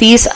30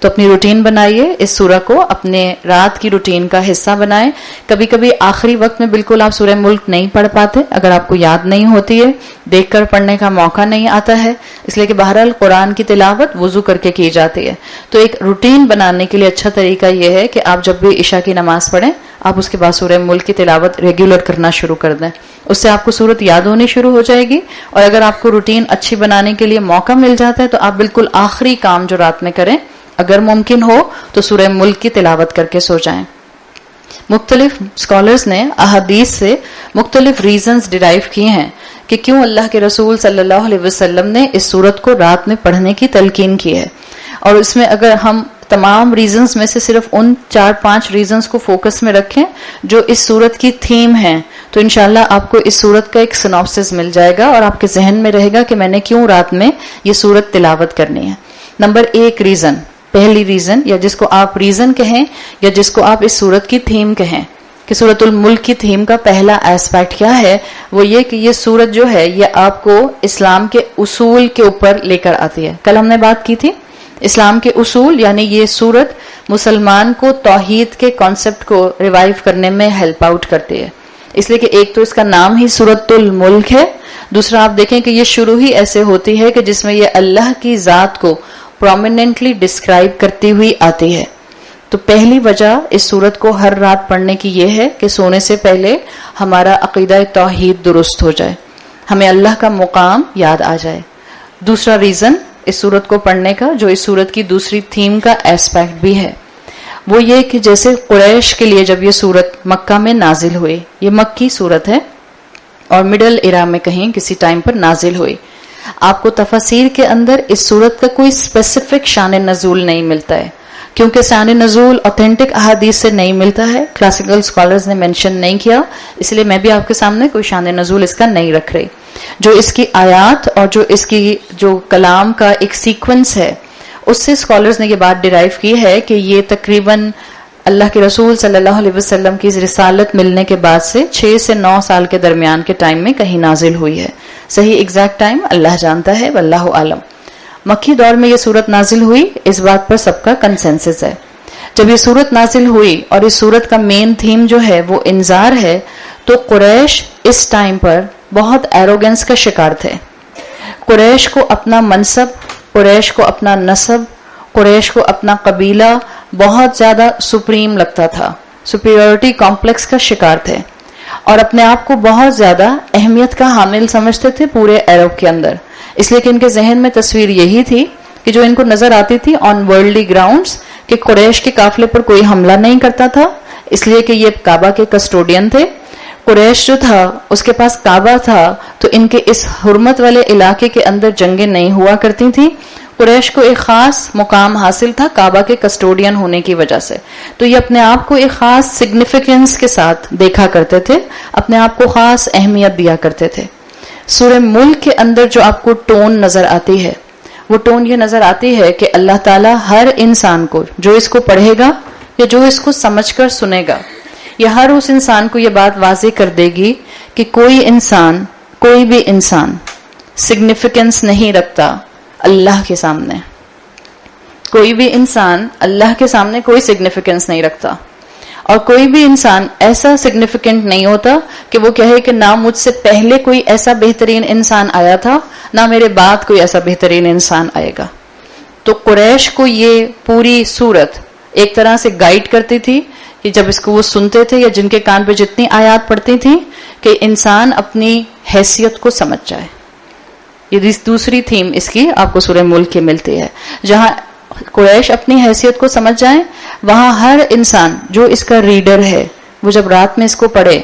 تو اپنی روٹین بنائیے، اس سورہ کو اپنے رات کی روٹین کا حصہ بنائیں. کبھی کبھی آخری وقت میں بالکل آپ سورہ ملک نہیں پڑھ پاتے، اگر آپ کو یاد نہیں ہوتی ہے، دیکھ کر پڑھنے کا موقع نہیں آتا ہے، اس لیے کہ بہرحال قرآن کی تلاوت وضو کر کے کی جاتی ہے. تو ایک روٹین بنانے کے لیے اچھا طریقہ یہ ہے کہ آپ جب بھی عشاء کی نماز پڑھیں، آپ اس کے بعد سورہ ملک کی تلاوت ریگولر کرنا شروع کر دیں. اس سے آپ کو سورت یاد ہونی شروع ہو جائے گی. اور اگر آپ کو روٹین اچھی بنانے کے لیے موقع مل جاتا ہے تو آپ بالکل آخری کام جو رات میں کریں، اگر ممکن ہو تو سورہ ملک کی تلاوت کر کے سو جائیں. مختلف اسکالرز نے احادیث سے مختلف ریزنز ڈیرائیو کیے ہیں کہ کیوں اللہ کے رسول صلی اللہ علیہ وسلم نے اس سورت کو رات میں پڑھنے کی تلقین کی ہے. اور اس میں اگر ہم تمام ریزنز میں سے صرف ان 4-5 ریزنز کو فوکس میں رکھیں جو اس سورت کی تھیم ہیں، تو انشاءاللہ آپ کو اس سورت کا ایک سنوپسس مل جائے گا اور آپ کے ذہن میں رہے گا کہ میں نے کیوں رات میں یہ سورت تلاوت کرنی ہے. نمبر 1 ریزن، پہلی ریزن، یا جس کو آپ ریزن کہیں یا جس کو آپ اس سورت کی تھیم کہیں، کہ سورۃ الملک کی تھیم کا پہلا ایسپیکٹ کیا ہے، وہ یہ کہ یہ سورت جو ہے یہ آپ کو اسلام کے اصول کے اوپر لے کر آتی ہے. کل ہم نے بات کی تھی اسلام کے اصول، یعنی یہ سورت مسلمان کو توحید کے کانسیپٹ کو ریوائیو کرنے میں ہیلپ آؤٹ کرتی ہے. اس لیے کہ ایک تو اس کا نام ہی سورۃ الملک ہے، دوسرا آپ دیکھیں کہ یہ شروع ہی ایسے ہوتی ہے کہ جس میں یہ اللہ کی ذات کو پرومیننٹلی ڈسکرائب کرتی ہوئی آتی ہے. تو پہلی وجہ اس سورت کو ہر رات پڑھنے کی یہ ہے کہ سونے سے پہلے ہمارا عقیدہ توحید درست ہو جائے، ہمیں اللہ کا مقام یاد آ جائے. دوسرا ریزن اس سورت کو پڑھنے کا، جو اس سورت کی دوسری تھیم کا ایسپیکٹ بھی ہے، وہ یہ کہ جیسے قریش کے لیے جب یہ سورت مکہ میں نازل ہوئی، یہ مکی سورت ہے اور مڈل ایرا میں کہیں کسی ٹائم پر نازل ہوئی. آپ کو تفاسیر کے اندر اس سورت کا کوئی اسپیسیفک شان نزول نہیں ملتا ہے، کیونکہ شان نزول اوتھینٹک احادیث سے نہیں ملتا ہے، کلاسیکل اسکالرز نے مینشن نہیں کیا، اس لیے میں بھی آپ کے سامنے کوئی شان نزول اس کا نہیں رکھ رہی. جو اس کی آیات اور جو اس کی جو کلام کا ایک سیکوینس ہے، اس سے اسکالرز نے یہ بات ڈیرائیو کی ہے کہ یہ تقریباً اللہ کے رسول صلی اللہ علیہ وسلم کی رسالت ملنے کے بعد سے 6 سے 9 سال کے درمیان کے ٹائم میں کہیں نازل ہوئی ہے. صحیح ایگزیکٹ ٹائم اللہ جانتا ہے، واللہ عالم. مکی دور میں یہ سورت نازل ہوئی، اس بات پر سب کا کنسنسس ہے. جب یہ سورت نازل ہوئی اور اس سورت کا مین تھیم جو ہے وہ انذار ہے، تو قریش اس ٹائم پر بہت ایروگنس کا شکار تھے. قریش کو اپنا منصب، قریش کو اپنا نسب، قریش کو اپنا قبیلہ بہت زیادہ سپریم لگتا تھا، سپیریورٹی کمپلیکس کا شکار تھے اور اپنے آپ کو بہت زیادہ اہمیت کا حامل سمجھتے تھے پورے عرب کے اندر. اس لیے کہ ان کے ذہن میں تصویر یہی تھی کہ جو ان کو نظر آتی تھی آن ورلڈلی گراؤنڈز، کہ قریش کے قافلے پر کوئی حملہ نہیں کرتا تھا، اس لیے کہ یہ کعبہ کے کسٹوڈین تھے. قریش جو تھا اس کے پاس کعبہ تھا، تو ان کے اس حرمت والے علاقے کے اندر جنگیں نہیں ہوا کرتی تھیں. قریش کو ایک خاص مقام حاصل تھا کعبہ کے کسٹوڈین ہونے کی وجہ سے، تو یہ اپنے آپ کو ایک خاص سگنیفیکنس کے ساتھ دیکھا کرتے تھے، اپنے آپ کو خاص اہمیت دیا کرتے تھے. سورہ ملک کے اندر جو آپ کو ٹون نظر آتی ہے، وہ ٹون یہ نظر آتی ہے کہ اللہ تعالیٰ ہر انسان کو جو اس کو پڑھے گا یا جو اس کو سمجھ کر سنے گا، یہ ہر اس انسان کو یہ بات واضح کر دے گی کہ کوئی انسان، کوئی بھی انسان سگنیفیکنس نہیں رکھتا اللہ کے سامنے. کوئی بھی انسان اللہ کے سامنے کوئی سگنیفیکنس نہیں رکھتا، اور کوئی بھی انسان ایسا سگنیفیکنٹ نہیں ہوتا کہ وہ کہے کہ نہ مجھ سے پہلے کوئی ایسا بہترین انسان آیا تھا، نہ میرے بعد کوئی ایسا بہترین انسان آئے گا. تو قریش کو یہ پوری سورت ایک طرح سے گائیڈ کرتی تھی کہ جب اس کو وہ سنتے تھے یا جن کے کان پہ جتنی آیات پڑتی تھیں، کہ انسان اپنی حیثیت کو سمجھ جائے. یہ دوسری تھیم اس کی آپ کو سورہ ملک کی ملتی ہے. جہاں قریش اپنی حیثیت کو سمجھ جائیں، وہاں ہر انسان جو اس کا ریڈر ہے، وہ جب رات میں اس کو پڑھے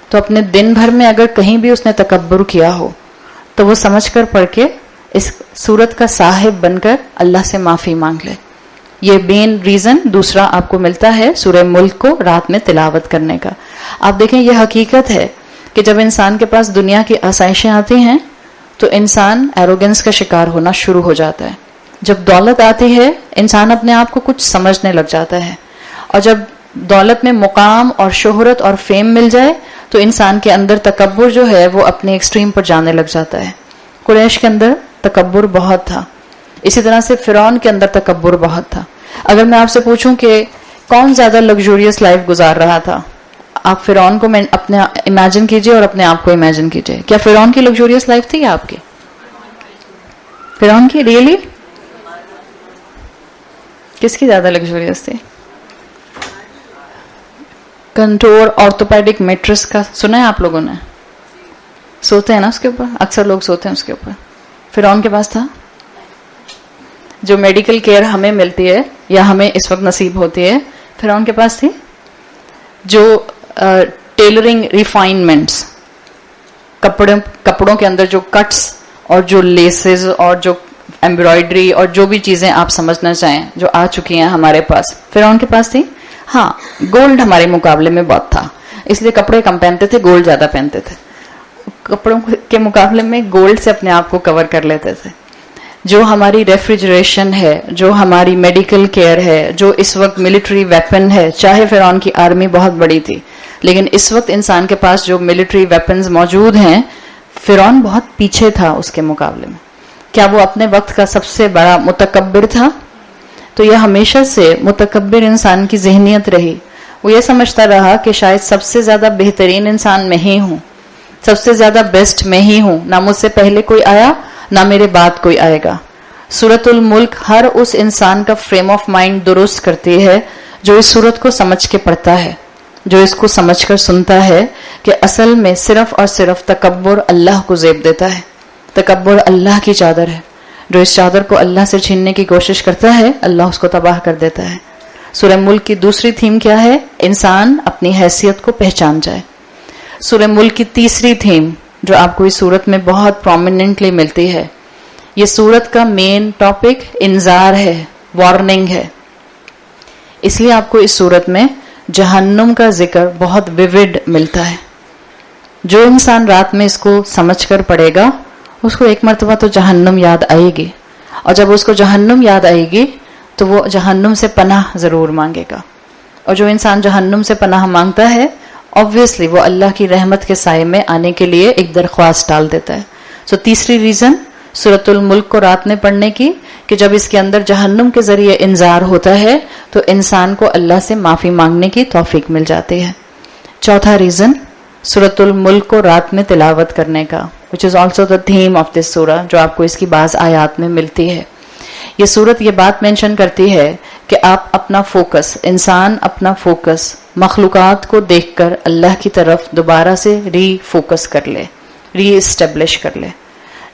تو اپنے دن بھر میں اگر کہیں بھی اس نے تکبر کیا ہو تو وہ سمجھ کر پڑھ کے اس سورت کا صاحب بن کر اللہ سے معافی مانگ لے. یہ مین ریزن دوسرا آپ کو ملتا ہے سورہ ملک کو رات میں تلاوت کرنے کا. آپ دیکھیں یہ حقیقت ہے کہ جب انسان کے پاس دنیا کی آسائشیں آتی ہیں تو انسان ایروگنس کا شکار ہونا شروع ہو جاتا ہے. جب دولت آتی ہے انسان اپنے آپ کو کچھ سمجھنے لگ جاتا ہے، اور جب دولت میں مقام اور شہرت اور فیم مل جائے تو انسان کے اندر تکبر جو ہے وہ اپنے ایکسٹریم پر جانے لگ جاتا ہے. قریش کے اندر تکبر بہت تھا، اسی طرح سے فرعون کے اندر تکبر بہت تھا. اگر میں آپ سے پوچھوں کہ کون زیادہ لگزوریس لائف گزار رہا تھا، آپ فرعون کو اپنے امیجن کیجئے اور اپنے آپ کو امیجن کیجئے. کیا فرعون کی لگزوریس لائف تھی یا آپ کی؟ فرعون کی ریئلی؟ کس کی زیادہ لگزوریس تھی؟ کنٹور آرتھوپیڈک میٹرس کا سنا ہے آپ لوگوں نے؟ سوتے ہیں نا اس کے اوپر، اکثر لوگ سوتے ہیں اس کے اوپر. فرعون کے پاس تھا؟ جو میڈیکل کیئر ہمیں ملتی ہے یا ہمیں اس وقت نصیب ہوتی ہے، فرعون کے پاس تھی. جو ٹیلرنگ ریفائنمنٹس، کپڑوں کے اندر جو کٹس اور جو لیسز اور جو ایمبرائڈری اور جو بھی چیزیں آپ سمجھنا چاہیں جو آ چکی ہیں ہمارے پاس، فرعون کے پاس تھی. ہاں، گولڈ ہمارے مقابلے میں بہت تھا، اس لیے کپڑے کم پہنتے تھے، گولڈ زیادہ پہنتے تھے. کپڑوں کے مقابلے میں گولڈ سے اپنے آپ کو کور کر لیتے تھے. جو ہماری ریفریجریشن ہے، جو ہماری میڈیکل کیئر ہے، جو اس وقت ملٹری ویپن ہے، چاہے فرعون کی آرمی بہت بڑی تھی، لیکن اس وقت انسان کے پاس جو ملٹری ویپنز موجود ہیں، فرعون بہت پیچھے تھا اس کے مقابلے میں. کیا وہ اپنے وقت کا سب سے بڑا متکبر تھا؟ تو یہ ہمیشہ سے متکبر انسان کی ذہنیت رہی. وہ یہ سمجھتا رہا کہ شاید سب سے زیادہ بہترین انسان میں ہی ہوں، سب سے زیادہ بیسٹ میں ہی ہوں، نہ مجھ سے پہلے کوئی آیا نہ میرے بعد کوئی آئے گا. سورۃ الملک ہر اس انسان کا فریم آف مائنڈ درست کرتی ہے جو اس سورت کو سمجھ کے پڑھتا ہے، جو اس کو سمجھ کر سنتا ہے کہ اصل میں صرف اور صرف تکبر اللہ کو زیب دیتا ہے. تکبر اللہ کی چادر ہے، جو اس چادر کو اللہ سے چھیننے کی کوشش کرتا ہے اللہ اس کو تباہ کر دیتا ہے. سورہ ملک کی دوسری تھیم کیا ہے؟ انسان اپنی حیثیت کو پہچان جائے. سورہ ملک کی تیسری تھیم جو آپ کو اس سورت میں بہت پرومیننٹلی ملتی ہے، یہ سورت کا مین ٹاپک انذار ہے، وارننگ ہے. اس لیے آپ کو اس سورت میں جہنم کا ذکر بہت ویوڈ ملتا ہے. جو انسان رات میں اس کو سمجھ کر پڑھے گا اس کو ایک مرتبہ تو جہنم یاد آئے گی، اور جب اس کو جہنم یاد آئے گی تو وہ جہنم سے پناہ ضرور مانگے گا. اور جو انسان جہنم سے پناہ مانگتا ہے obviously وہ اللہ کی رحمت کے سائے میں آنے کے لیے ایک درخواست ڈال دیتا ہے. سو تیسری ریزن سورۃ الملک کو رات میں پڑھنے کی کہ جب اس کے اندر جہنم کے ذریعے انذار ہوتا ہے تو انسان کو اللہ سے معافی مانگنے کی توفیق مل جاتی ہے. چوتھا ریزن سورۃ الملک کو رات میں تلاوت کرنے کا which is also the theme of this surah، جو آپ کو اس کی بعض آیات میں ملتی ہے. یہ سورت یہ بات مینشن کرتی ہے کہ آپ اپنا فوکس، انسان اپنا فوکس مخلوقات کو دیکھ کر اللہ کی طرف دوبارہ سے ری فوکس کر لے، ری اسٹیبلش کر لے.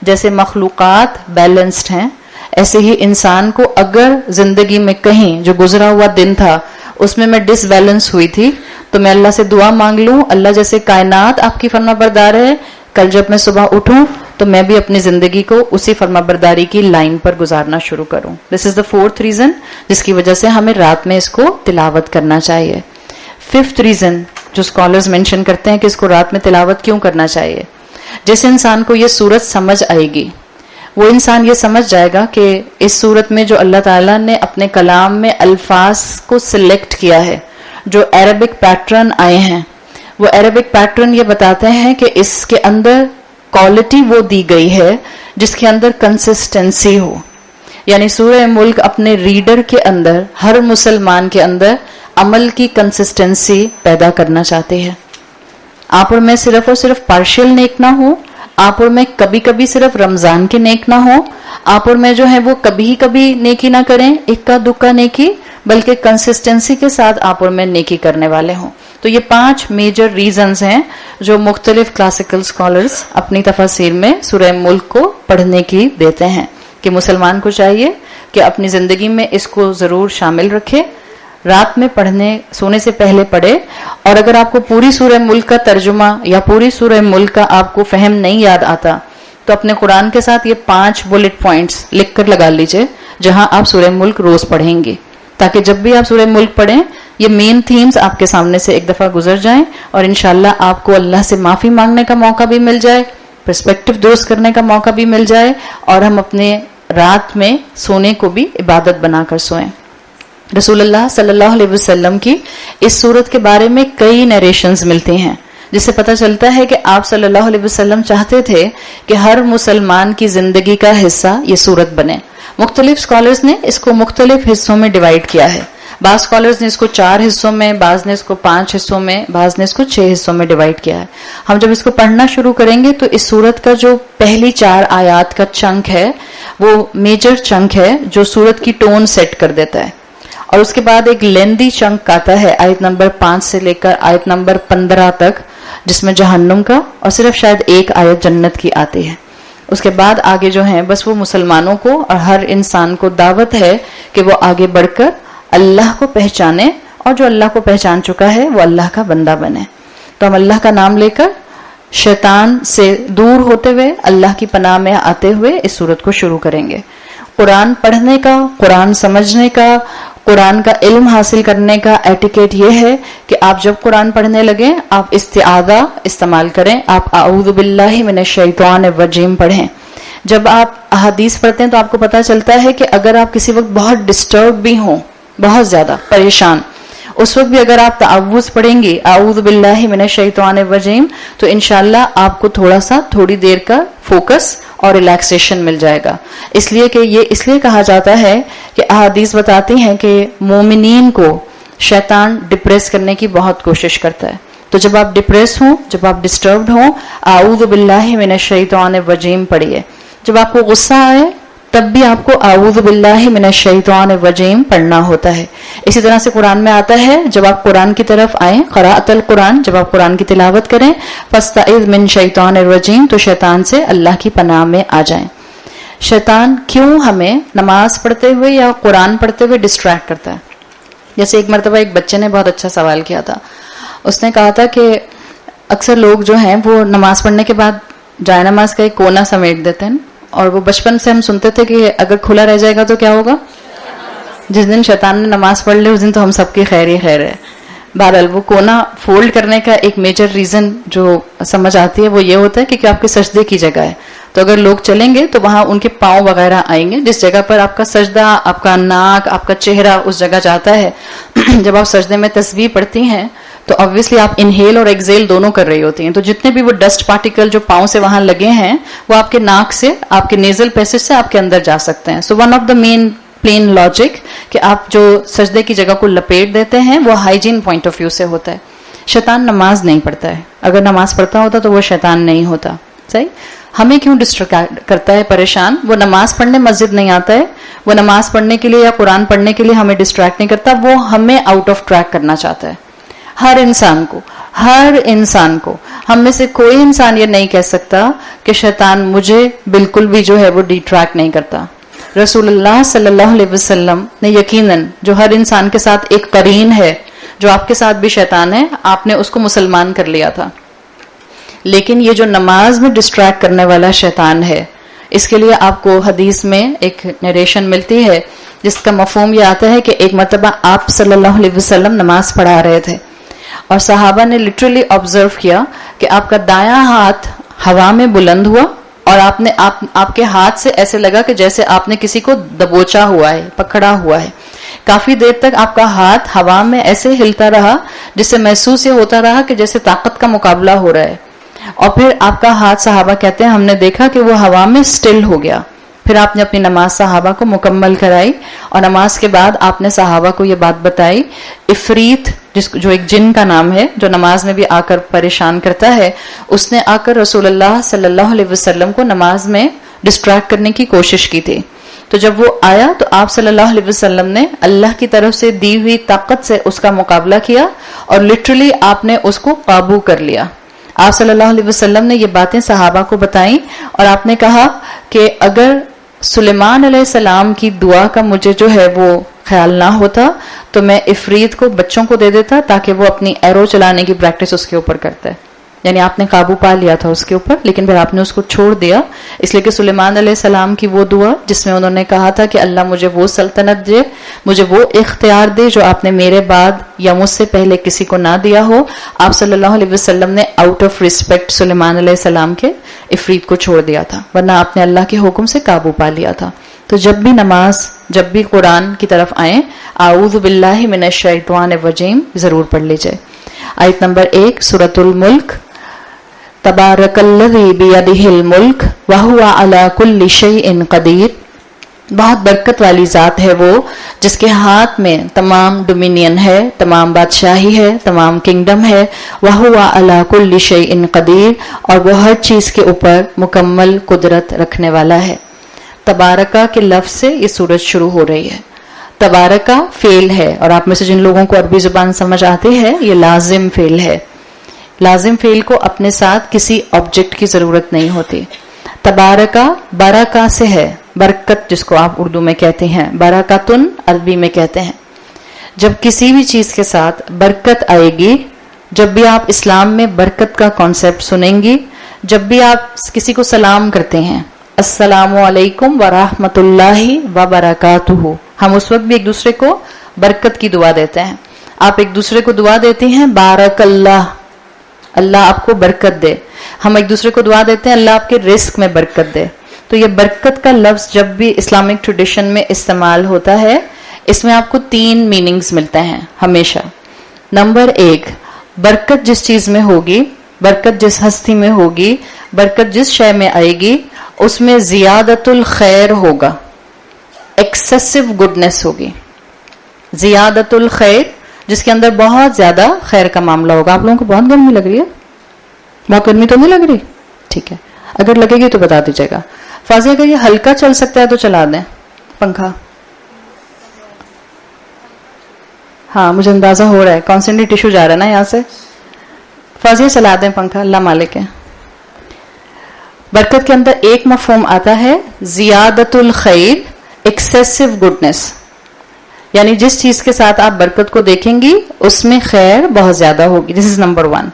جیسے مخلوقات بیلنسڈ ہیں، ایسے ہی انسان کو اگر زندگی میں کہیں جو گزرا ہوا دن تھا اس میں ڈس بیلنس ہوئی تھی تو میں اللہ سے دعا مانگ لوں، اللہ جیسے کائنات آپ کی فرما بردار ہے، کل جب میں صبح اٹھوں تو میں بھی اپنی زندگی کو اسی فرما برداری کی لائن پر گزارنا شروع کروں. دس از دا فورتھ ریزن جس کی وجہ سے ہمیں رات میں اس کو تلاوت کرنا چاہیے. ففتھ ریزن جو اسکالرز مینشن کرتے ہیں کہ اس کو رات میں تلاوت کیوں کرنا چاہیے، جس انسان کو یہ سورت سمجھ آئے گی وہ انسان یہ سمجھ جائے گا کہ اس سورت میں جو اللہ تعالیٰ نے اپنے کلام میں الفاظ کو سلیکٹ کیا ہے، جو عربک پیٹرن آئے ہیں، وہ عربک پیٹرن یہ بتاتے ہیں کہ اس کے اندر کوالٹی وہ دی گئی ہے جس کے اندر کنسسٹنسی ہو. یعنی سورہ ملک اپنے ریڈر کے اندر، ہر مسلمان کے اندر عمل کی کنسسٹنسی پیدا کرنا چاہتے ہیں. آپ اور میں صرف اور صرف پارشل نیک نہ ہوں، آپ اور میں کبھی کبھی صرف رمضان کے نیک نہ ہوں، آپ اور میں جو ہے وہ کبھی کبھی نیکی نہ کریں، اکا دکا نیکی، بلکہ کنسسٹنسی کے ساتھ آپ اور میں نیکی کرنے والے ہوں. تو یہ 5 میجر ریزنز ہیں جو مختلف کلاسیکل اسکالرز اپنی تفاسیر میں سورہ ملک کو پڑھنے کی دیتے ہیں کہ مسلمان کو چاہیے کہ اپنی زندگی میں اس کو ضرور شامل رکھے، رات میں پڑھنے سونے سے پہلے پڑھے. اور اگر آپ کو پوری سورہ ملک کا ترجمہ یا پوری سورہ ملک کا آپ کو فہم نہیں یاد آتا تو اپنے قرآن کے ساتھ یہ 5 بلٹ پوائنٹس لکھ کر لگا لیجئے جہاں آپ سورہ ملک روز پڑھیں گے، تاکہ جب بھی آپ سورہ ملک پڑھیں یہ مین تھیمز آپ کے سامنے سے ایک دفعہ گزر جائیں اور انشاءاللہ آپ کو اللہ سے معافی مانگنے کا موقع بھی مل جائے، پرسپیکٹو درست کرنے کا موقع بھی مل جائے، اور ہم اپنے رات میں سونے کو بھی عبادت بنا کر سوئیں. رسول اللہ صلی اللہ علیہ وسلم کی اس سورت کے بارے میں کئی نیریشنز ملتی ہیں جس سے پتہ چلتا ہے کہ آپ صلی اللہ علیہ وسلم چاہتے تھے کہ ہر مسلمان کی زندگی کا حصہ یہ سورت بنے. مختلف اسکالرز نے اس کو مختلف حصوں میں ڈیوائڈ کیا ہے. بعض اسکالرز نے اس کو 4 حصوں میں، بعض نے اس کو 5 حصوں میں، بعض نے اس کو 6 حصوں میں ڈیوائڈ کیا ہے. ہم جب اس کو پڑھنا شروع کریں گے تو اس سورت کا جو پہلی 4 آیات کا چنک ہے وہ میجر چنک ہے جو سورت کی ٹون سیٹ کر دیتا ہے. اور اس کے بعد ایک لیندی چنک آتا ہے آیت نمبر 5 سے لے کر آیت نمبر 15 تک، جس میں جہنم کا اور صرف شاید ایک آیت جنت کی آتی ہے. اس کے بعد آگے جو ہیں بس وہ مسلمانوں کو اور ہر انسان کو دعوت ہے کہ وہ آگے بڑھ کر اللہ کو پہچانے، اور جو اللہ کو پہچان چکا ہے وہ اللہ کا بندہ بنے. تو ہم اللہ کا نام لے کر شیطان سے دور ہوتے ہوئے اللہ کی پناہ میں آتے ہوئے اس سورت کو شروع کریں گے. قرآن پڑھنے کا، قرآن سمجھنے کا، قرآن کا علم حاصل کرنے کا ایٹیکیٹ یہ ہے کہ آپ جب قرآن پڑھنے لگیں آپ استعاذہ استعمال کریں، آپ اعوذ باللہ من الشیطان الرجیم پڑھیں. جب آپ احادیث پڑھتے ہیں تو آپ کو پتہ چلتا ہے کہ اگر آپ کسی وقت بہت ڈسٹرب بھی ہوں، بہت زیادہ پریشان، اس وقت بھی اگر آپ تعوذ پڑھیں گے اعوذ باللہ من الشیطان الرجیم تو انشاءاللہ آپ کو تھوڑی دیر کا فوکس اور ریلیکسیشن مل جائے گا. اس لیے کہ یہ اس لیے کہا جاتا ہے کہ احادیث بتاتی ہیں کہ مومنین کو شیطان ڈپریس کرنے کی بہت کوشش کرتا ہے. تو جب آپ ڈپریس ہوں، جب آپ ڈسٹربڈ ہوں، اعوذ باللہ من الشیطان الرجیم پڑھیے. جب آپ کو غصہ آئے تب بھی آپ کو اعوذ باللہ من الشیطان الرجیم پڑھنا ہوتا ہے. اسی طرح سے قرآن میں آتا ہے جب آپ قرآن کی طرف آئیں، قراءت القرآن، جب آپ قرآن کی تلاوت کریں فاستعذ من شیطان الرجیم، تو شیطان سے اللہ کی پناہ میں آ جائیں. شیطان کیوں ہمیں نماز پڑھتے ہوئے یا قرآن پڑھتے ہوئے ڈسٹریکٹ کرتا ہے؟ جیسے ایک مرتبہ ایک بچے نے بہت اچھا سوال کیا تھا. اس نے کہا تھا کہ اکثر لوگ جو ہیں وہ نماز پڑھنے کے بعد جائے نماز کا ایک کونا سمیٹ دیتے ہیں، اور وہ بچپن سے ہم سنتے تھے کہ اگر کھلا رہ جائے گا تو کیا ہوگا؟ جس دن شیطان نے نماز پڑھ لی اس دن تو ہم سب کی خیر ہی خیر ہے. بہرحال وہ کونا فولڈ کرنے کا ایک میجر ریزن جو سمجھ آتی ہے وہ یہ ہوتا ہے کہ آپ کے سجدے کی جگہ ہے. تو اگر لوگ چلیں گے تو وہاں ان کے پاؤں وغیرہ آئیں گے، جس جگہ پر آپ کا سجدہ، آپ کا ناک، آپ کا چہرہ اس جگہ جاتا ہے. جب آپ سجدے میں تسبیح پڑھتی ہیں تو obviously آپ انہیل اور ایکزیل دونوں کر رہی ہوتی ہیں، تو جتنے بھی وہ ڈسٹ پارٹیکل جو پاؤں سے وہاں لگے ہیں وہ آپ کے ناک سے، آپ کے نیزل پیسج سے آپ کے اندر جا سکتے ہیں. So one of the main plain logic کہ آپ جو سجدے کی جگہ کو لپیٹ دیتے ہیں وہ ہائیجین پوائنٹ آف ویو سے ہوتا ہے. شیطان نماز نہیں پڑھتا ہے، اگر نماز پڑھتا ہوتا تو وہ شیطان نہیں ہوتا. صحیح؟ ہمیں کیوں ڈسٹریکٹ کرتا ہے پریشان؟ وہ نماز پڑھنے مسجد نہیں آتا ہے، وہ نماز پڑھنے کے لیے یا قرآن پڑھنے کے لیے ہمیں ڈسٹریکٹ نہیں کرتا، وہ ہمیں آؤٹ آف ٹریک کرنا چاہتا ہے. ہر انسان کو ہم میں سے کوئی انسان یہ نہیں کہہ سکتا کہ شیطان مجھے بالکل بھی جو ہے وہ ڈیٹریکٹ نہیں کرتا. رسول اللہ صلی اللہ علیہ وسلم نے یقیناً جو ہر انسان کے ساتھ ایک قرین ہے، جو آپ کے ساتھ بھی شیطان ہے، آپ نے اس کو مسلمان کر لیا تھا. لیکن یہ جو نماز میں ڈسٹریکٹ کرنے والا شیطان ہے، اس کے لیے آپ کو حدیث میں ایک نریشن ملتی ہے جس کا مفہوم یہ آتا ہے کہ ایک مرتبہ آپ صلی اللہ علیہ وسلم نماز پڑھا رہے تھے اور صحابہ نے لٹرلی آبزرو کیا کہ آپ کا دایاں ہاتھ ہوا میں بلند ہوا اور آپ کے ہاتھ سے ایسے لگا کہ جیسے آپ نے کسی کو دبوچا ہوا ہے، پکڑا ہوا ہے. کافی دیر تک آپ کا ہاتھ ہوا میں ایسے ہلتا رہا جس سے محسوس یہ ہوتا رہا کہ جیسے طاقت کا مقابلہ ہو رہا ہے. اور پھر آپ کا ہاتھ، صحابہ کہتے ہیں، ہم نے دیکھا کہ وہ ہوا میں سٹل ہو گیا. پھر آپ نے اپنی نماز صحابہ کو مکمل کرائی اور نماز کے بعد آپ نے صحابہ کو یہ بات بتائی. عفریت جو ایک جن کا نام ہے، جو نماز میں بھی آ کر پریشان کرتا ہے، اس نے آ کر رسول اللہ صلی اللہ علیہ وسلم کو نماز میں ڈسٹریکٹ کرنے کی کوشش کی تھی. تو جب وہ آیا تو آپ صلی اللہ علیہ وسلم نے اللہ کی طرف سے دی ہوئی طاقت سے اس کا مقابلہ کیا اور لٹرلی آپ نے اس کو قابو کر لیا. آپ صلی اللہ علیہ وسلم نے یہ باتیں صحابہ کو بتائیں اور آپ نے کہا کہ اگر سلیمان علیہ السلام کی دعا کا مجھے جو ہے وہ خیال نہ ہوتا تو میں عفریت کو بچوں کو دے دیتا تاکہ وہ اپنی ایرو چلانے کی پریکٹس اس کے اوپر کرتا ہے. یعنی آپ نے قابو پا لیا تھا اس کے اوپر، لیکن پھر آپ نے اس کو چھوڑ دیا، اس لیے کہ سلیمان علیہ السلام کی وہ دعا جس میں انہوں نے کہا تھا کہ اللہ مجھے وہ سلطنت دے، مجھے وہ اختیار دے جو آپ نے میرے بعد یا مجھ سے پہلے کسی کو نہ دیا ہو. آپ صلی اللہ علیہ وسلم نے آؤٹ آف ریسپیکٹ سلیمان علیہ السلام کے عفریت کو چھوڑ دیا تھا، ورنہ آپ نے اللہ کے حکم سے قابو پا لیا تھا. تو جب بھی نماز، جب بھی قرآن کی طرف آئیں، اعوذ باللہ من الشیطان الرجیم ضرور پڑھ لیجئے. آیت نمبر 1 سورۃ الملک. تبارک الذی بیدہ الملک وہو علی کل شیء قدیر. بہت برکت والی ذات ہے وہ جس کے ہاتھ میں تمام ڈومینین ہے، تمام بادشاہی ہے، تمام کنگڈم ہے. وَهُوَ عَلَى كُلِّ شَيْءٍ قَدِيرٌ، اور وہ ہر چیز کے اوپر مکمل قدرت رکھنے والا ہے. تبارکہ کے لفظ سے یہ سورت شروع ہو رہی ہے. تبارکہ فعل ہے، اور آپ میں سے جن لوگوں کو عربی زبان سمجھ آتی ہے یہ لازم فعل ہے. لازم فعل کو اپنے ساتھ کسی آبجیکٹ کی ضرورت نہیں ہوتی. تبارکہ برکہ سے ہے، برکت جس کو آپ اردو میں کہتے ہیں، برکتن عربی میں کہتے ہیں. جب کسی بھی چیز کے ساتھ برکت آئے گی، جب بھی آپ اسلام میں برکت کا کانسیپٹ سنیں گی، جب بھی آپ کسی کو سلام کرتے ہیں السلام علیکم ورحمۃ اللہ وبرکاتہ، ہم اس وقت بھی ایک دوسرے کو برکت کی دعا دیتے ہیں. آپ ایک دوسرے کو دعا دیتے ہیں بارک اللہ، اللہ آپ کو برکت دے. ہم ایک دوسرے کو دعا دیتے ہیں اللہ آپ کے رزق میں برکت دے. تو یہ برکت کا لفظ جب بھی اسلامک ٹریڈیشن میں استعمال ہوتا ہے، اس میں آپ کو 3 میننگز ملتے ہیں ہمیشہ. نمبر 1، برکت جس چیز میں ہوگی، برکت جس ہستی میں ہوگی، برکت جس شے میں آئے گی، اس میں زیادت الخیر ہوگا، ایکسیسو گڈنس ہوگی. زیادت الخیر، جس کے اندر بہت زیادہ خیر کا معاملہ ہوگا. آپ لوگوں کو بہت گرمی لگ رہی ہے؟ بہت گرمی تو نہیں لگ رہی؟ ٹھیک ہے، اگر لگے گی تو بتا دیجیے گا. فاضل اگر یہ ہلکا چل سکتا ہے تو چلا دیں پنکھا. ہاں مجھے اندازہ ہو رہا ہے، کانسنٹریٹ ٹیشو جا رہا ہے نا یہاں سے. فاضل چلا دیں پنکھا، اللہ مالک ہے. برکت کے اندر ایک مفہوم آتا ہے زیادت الخیر، ایکسیسو گڈنس، یعنی جس چیز کے ساتھ آپ برکت کو دیکھیں گی اس میں خیر بہت زیادہ ہوگی. دس از نمبر 1.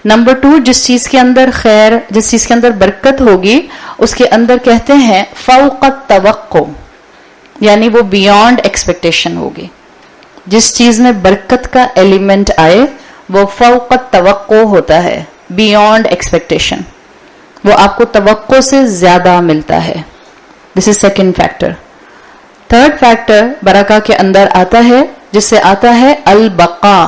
نمبر 2، جس چیز کے اندر خیر، جس چیز کے اندر برکت ہوگی اس کے اندر کہتے ہیں فوق التوقع، یعنی وہ بیونڈ ایکسپیکٹیشن ہوگی. جس چیز میں برکت کا ایلیمنٹ آئے وہ فوق التوقع ہوتا ہے، بیونڈ ایکسپیکٹیشن، وہ آپ کو توقع سے زیادہ ملتا ہے. This is second factor. Third factor برکہ کے اندر آتا ہے جس سے آتا ہے البقاء.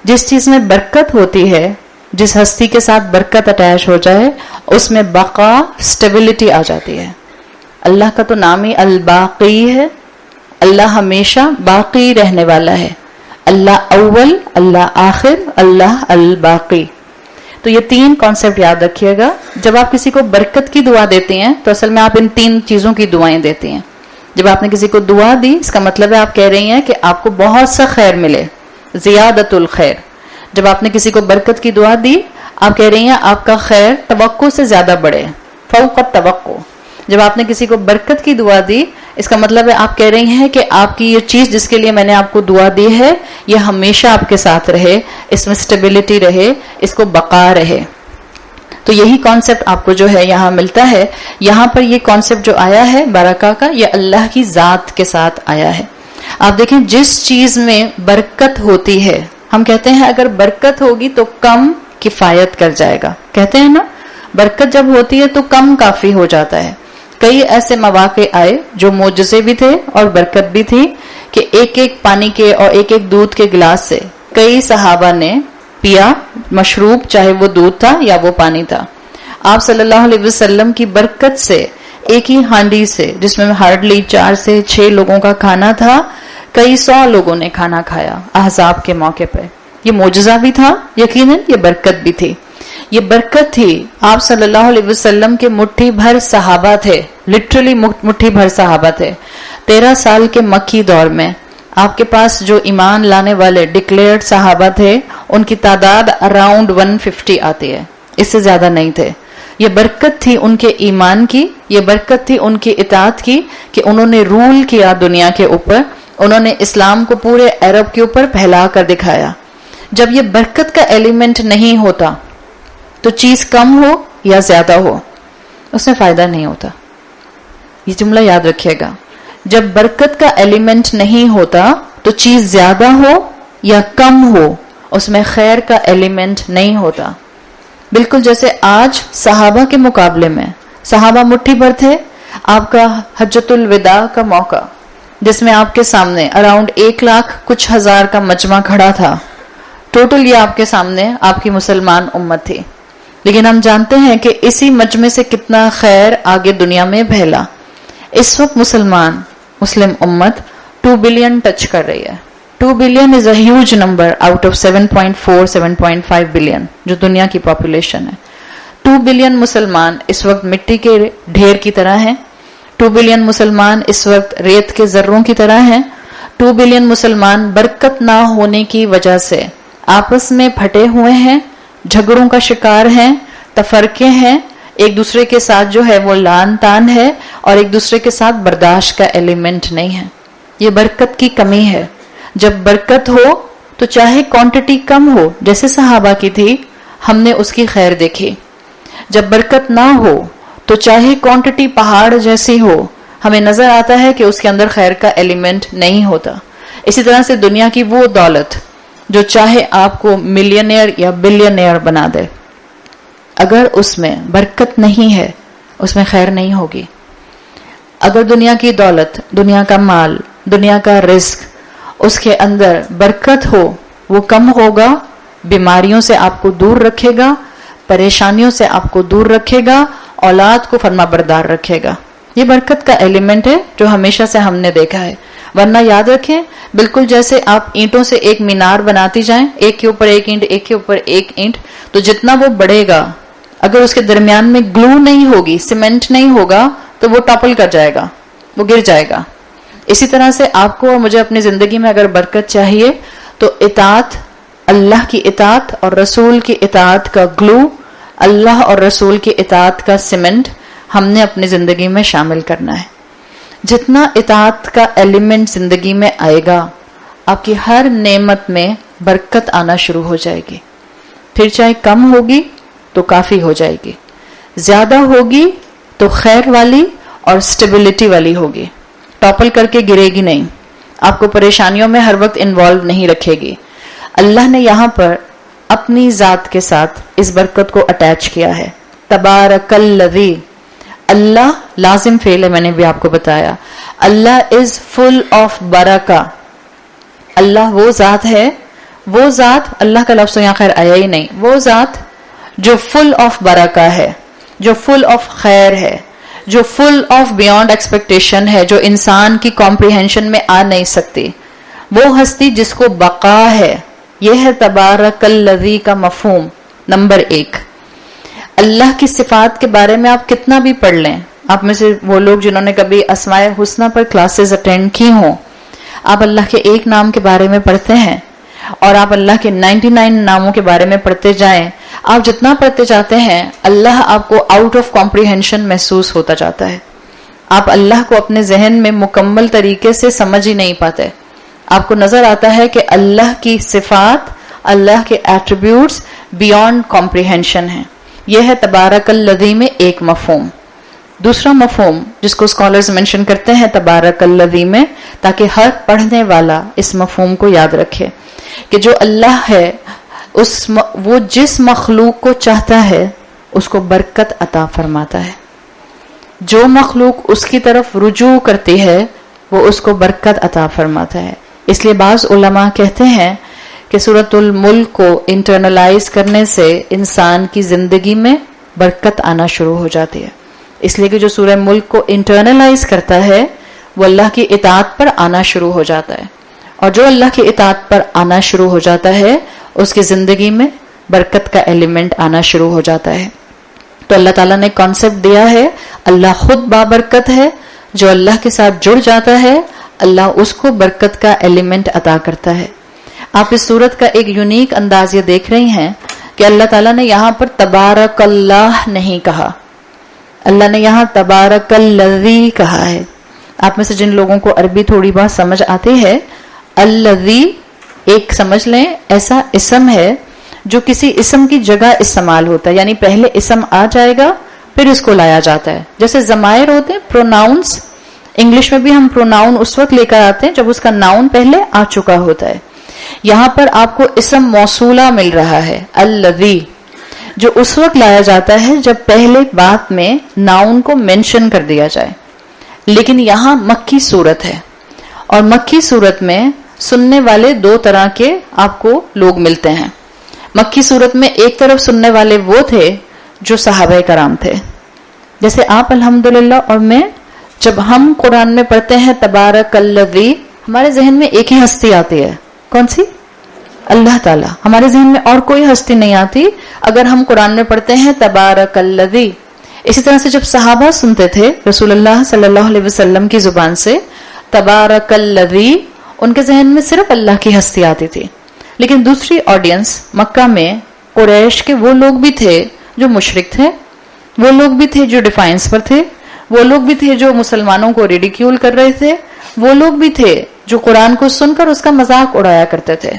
جس چیز میں برکت ہوتی ہے، جس ہستی کے ساتھ برکت اٹیچ ہو جائے، اس میں بقا، سٹیبلٹی آ جاتی ہے. اللہ کا تو نام ہی الباقی ہے، اللہ ہمیشہ باقی رہنے والا ہے. اللہ اول، اللہ آخر، اللہ الباقی. تو یہ 3 کانسیپٹ یاد رکھیے گا. جب آپ کسی کو برکت کی دعا دیتے ہیں تو اصل میں آپ ان 3 چیزوں کی دعائیں دیتے ہیں. جب آپ نے کسی کو دعا دی اس کا مطلب ہے آپ کہہ رہی ہیں کہ آپ کو بہت سا خیر ملے، زیادت الخیر. جب آپ نے کسی کو برکت کی دعا دی آپ کہہ رہی ہیں آپ کا خیر توقع سے زیادہ بڑھے، فوق التوقع. جب آپ نے کسی کو برکت کی دعا دی اس کا مطلب ہے آپ کہہ رہی ہیں کہ آپ کی یہ چیز جس کے لیے میں نے آپ کو دعا دی ہے یہ ہمیشہ آپ کے ساتھ رہے، اس میں سٹیبلٹی رہے، اس کو بقا رہے. تو یہی کانسیپٹ آپ کو جو ہے یہاں ملتا ہے. یہاں پر یہ کانسیپٹ جو آیا ہے برکہ کا، یہ اللہ کی ذات کے ساتھ آیا ہے. آپ دیکھیں جس چیز میں برکت ہوتی ہے، ہم کہتے ہیں اگر برکت ہوگی تو کم کفایت کر جائے گا، کہتے ہیں نا برکت جب ہوتی ہے تو کم کافی ہو جاتا ہے. کئی ایسے مواقع آئے جو معجزے بھی تھے اور برکت بھی تھی کہ ایک ایک پانی کے اور ایک ایک دودھ کے گلاس سے کئی صحابہ نے پیا مشروب، چاہے وہ دودھ تھا یا وہ پانی تھا. آپ صلی اللہ علیہ وسلم کی برکت سے ایک ہی ہانڈی سے جس میں ہارڈلی 4 سے 6 لوگوں کا کھانا تھا، کئی 100 لوگوں نے کھانا کھایا احزاب کے موقع پہ. یہ معجزہ بھی تھا، یقیناً یہ برکت بھی تھی. یہ برکت تھی. آپ صلی اللہ علیہ وسلم کے مٹھی بھر صحابہ تھے، لٹرلی مٹھی بھر صحابہ تھے. 13 سال کے مکی دور میں آپ کے پاس جو ایمان لانے والے ڈکلیئرڈ صحابہ تھے ان کی تعداد اراؤنڈ 150 آتی ہے، اس سے زیادہ نہیں تھے. یہ برکت تھی ان کے ایمان کی، یہ برکت تھی ان کی اطاعت کی کہ انہوں نے رول کیا دنیا کے اوپر، انہوں نے اسلام کو پورے عرب کے اوپر پھیلا کر دکھایا. جب یہ برکت کا ایلیمنٹ نہیں ہوتا تو چیز کم ہو یا زیادہ ہو اس میں فائدہ نہیں ہوتا. یہ جملہ یاد رکھیے گا. جب برکت کا ایلیمنٹ نہیں ہوتا تو چیز زیادہ ہو یا کم ہو اس میں خیر کا ایلیمنٹ نہیں ہوتا. بالکل جیسے آج صحابہ کے مقابلے میں صحابہ مٹھی بھر تھے. آپ کا حجۃ الوداع کا موقع جس میں آپ کے سامنے اراؤنڈ 1 لاکھ کچھ ہزار کا مجمع کھڑا تھا، ٹوٹل یہ آپ کے سامنے آپ کی مسلمان امت تھی. لیکن ہم جانتے ہیں کہ اسی مجمع سے کتنا خیر آگے دنیا میں پھیلا. اس وقت مسلم امت 2 بلین ٹچ کر رہی ہے. 2 billion is a huge number out of 7.5 billion جو دنیا کی پاپولیشن ہے. 2 بلین مسلمان اس وقت مٹی کے ڈھیر کی طرح ہیں. 2 بلین مسلمان اس وقت ریت کے ذروں کی طرح ہیں. 2 بلین مسلمان برکت نہ ہونے کی وجہ سے آپس میں پھٹے ہوئے ہیں، جھگڑوں کا شکار ہیں، تفرقے ہیں، ایک دوسرے کے ساتھ جو ہے وہ لان تان ہے، اور ایک دوسرے کے ساتھ برداشت کا ایلیمنٹ نہیں ہے. یہ برکت کی کمی ہے. جب برکت ہو تو چاہے کوانٹٹی کم ہو جیسے صحابہ کی تھی، ہم نے اس کی خیر دیکھی. جب برکت نہ ہو تو چاہے کوانٹٹی پہاڑ جیسی ہو، ہمیں نظر آتا ہے کہ اس کے اندر خیر کا ایلیمنٹ نہیں ہوتا. اسی طرح سے دنیا کی وہ دولت جو چاہے آپ کو ملینئر یا بلینئر بنا دے، اگر اس میں برکت نہیں ہے اس میں خیر نہیں ہوگی. اگر دنیا کی دولت، دنیا کا مال، دنیا کا رزق، اس کے اندر برکت ہو، وہ کم ہوگا، بیماریوں سے آپ کو دور رکھے گا، پریشانیوں سے آپ کو دور رکھے گا، اولاد کو فرما بردار رکھے گا. یہ برکت کا ایلیمنٹ ہے جو ہمیشہ سے ہم نے دیکھا ہے. ورنہ یاد رکھیں، بالکل جیسے آپ اینٹوں سے ایک مینار بناتی جائیں، ایک کے اوپر ایک اینٹ، ایک کے اوپر ایک اینٹ، تو جتنا وہ بڑھے گا، اگر اس کے درمیان میں گلو نہیں ہوگی، سیمنٹ نہیں ہوگا، تو وہ ٹاپل کر جائے گا، وہ گر جائے گا. اسی طرح سے آپ کو اور مجھے اپنی زندگی میں اگر برکت چاہیے تو اطاعت، اللہ کی اطاعت اور رسول کی اطاعت کا گلو، اللہ اور رسول کی اطاعت کا سیمنٹ ہم نے اپنی زندگی میں شامل کرنا ہے. جتنا اطاعت کا ایلیمنٹ زندگی میں آئے گا، آپ کی ہر نعمت میں برکت آنا شروع ہو جائے گی. پھر چاہے کم ہوگی تو کافی ہو جائے گی، زیادہ ہوگی تو خیر والی اور سٹیبلٹی والی ہوگی، ٹاپل کر کے گرے گی نہیں، آپ کو پریشانیوں میں ہر وقت انوالو نہیں رکھے گی. اللہ نے یہاں پر اپنی ذات کے ساتھ اس برکت کو اٹیچ کیا ہے. تبارک الذی، اللہ لازم فعل ہے، میں نے بھی آپ کو بتایا. اللہ از فل آف برکہ. اللہ وہ ذات ہے، وہ ذات، اللہ کا لفظ یہاں خیر آیا ہی نہیں، وہ ذات جو فل آف برکہ ہے، جو فل آف خیر ہے، جو فل آف بیونڈ ایکسپیکٹیشن ہے، جو انسان کی کمپریہنشن میں آ نہیں سکتی. وہ ہستی جس کو بقا ہے. یہ ہے تبارک الذی کا مفہوم نمبر 1. اللہ کی صفات کے بارے میں آپ کتنا بھی پڑھ لیں، آپ میں سے وہ لوگ جنہوں نے کبھی اسماء الحسنی پر کلاسز اٹینڈ کی ہوں، آپ اللہ کے ایک نام کے بارے میں پڑھتے ہیں اور آپ اللہ کے 99 ناموں کے بارے میں پڑھتے جائیں. آپ جتنا پڑھتے جاتے ہیں اللہ آپ کو آؤٹ آف کمپریہنشن محسوس ہوتا جاتا ہے. آپ اللہ کو اپنے ذہن میں مکمل طریقے سے سمجھ ہی نہیں پاتے. آپ کو نظر آتا ہے کہ اللہ کی صفات، اللہ کے ایٹریبیوٹس بیونڈ کمپریہنشن ہیں. یہ ہے تبارک الذی میں ایک مفہوم. دوسرا مفہوم جس کو اسکالرز مینشن کرتے ہیں تبارک الذی میں، تاکہ ہر پڑھنے والا اس مفہوم کو یاد رکھے کہ جو اللہ ہے وہ جس مخلوق کو چاہتا ہے اس کو برکت عطا فرماتا ہے. جو مخلوق اس کی طرف رجوع کرتی ہے وہ اس کو برکت عطا فرماتا ہے. اس لیے بعض علماء کہتے ہیں کہ سورۃ الملک کو انٹرنلائز کرنے سے انسان کی زندگی میں برکت آنا شروع ہو جاتی ہے. اس لیے کہ جو سورہ ملک کو انٹرنلائز کرتا ہے وہ اللہ کی اطاعت پر آنا شروع ہو جاتا ہے، اور جو اللہ کی اطاعت پر آنا شروع ہو جاتا ہے اس کی زندگی میں برکت کا ایلیمنٹ آنا شروع ہو جاتا ہے. تو اللہ تعالیٰ نے کانسیپٹ دیا ہے، اللہ خود بابرکت ہے، جو اللہ کے ساتھ جڑ جاتا ہے اللہ اس کو برکت کا ایلیمنٹ عطا کرتا ہے. آپ اس صورت کا ایک یونیک انداز یہ دیکھ رہی ہیں کہ اللہ تعالیٰ نے یہاں پر تبارک اللہ نہیں کہا، اللہ نے یہاں تبارک الذی کہا ہے. آپ میں سے جن لوگوں کو عربی تھوڑی بہت سمجھ آتی ہے، الذی ایک سمجھ لیں ایسا اسم ہے جو کسی اسم کی جگہ استعمال ہوتا ہے، یعنی پہلے اسم آ جائے گا پھر اس کو لایا جاتا ہے. جیسے ضمائر ہوتے ہیں، پروناؤنس، انگلش میں بھی ہم پروناؤن اس وقت لے کر آتے ہیں جب اس کا ناؤن پہلے آ چکا ہوتا ہے. یہاں پر آپ کو اسم موصولہ مل رہا ہے الذی، جو اس وقت لایا جاتا ہے جب پہلے بات میں ناؤن کو مینشن کر دیا جائے. لیکن یہاں مکی صورت ہے، اور مکی صورت میں سننے والے دو طرح کے آپ کو لوگ ملتے ہیں. مکی صورت میں ایک طرف سننے والے وہ تھے جو صحابہ کرام تھے، جیسے آپ الحمدللہ اور میں جب ہم قرآن میں پڑھتے ہیں تبارک الذی، ہمارے ذہن میں ایک ہی ہستی آتی ہے، کون سی؟ اللہ تعالیٰ. ہمارے ذہن میں اور کوئی ہستی نہیں آتی اگر ہم قرآن میں پڑھتے ہیں تبارک الذی. اسی طرح سے جب صحابہ سنتے تھے رسول اللہ صلی اللہ علیہ وسلم کی زبان سے تبارک الذی، ان کے ذہن میں صرف اللہ کی ہستی آتی تھی. لیکن دوسری آڈینس مکہ میں قریش کے وہ لوگ بھی تھے جو مشرک تھے، وہ لوگ بھی تھے جو ڈیفائنس پر تھے، وہ لوگ بھی تھے جو مسلمانوں کو ریڈیکیول کر رہے تھے، وہ لوگ بھی تھے جو قرآن کو سن کر اس کا مذاق اڑایا کرتے تھے.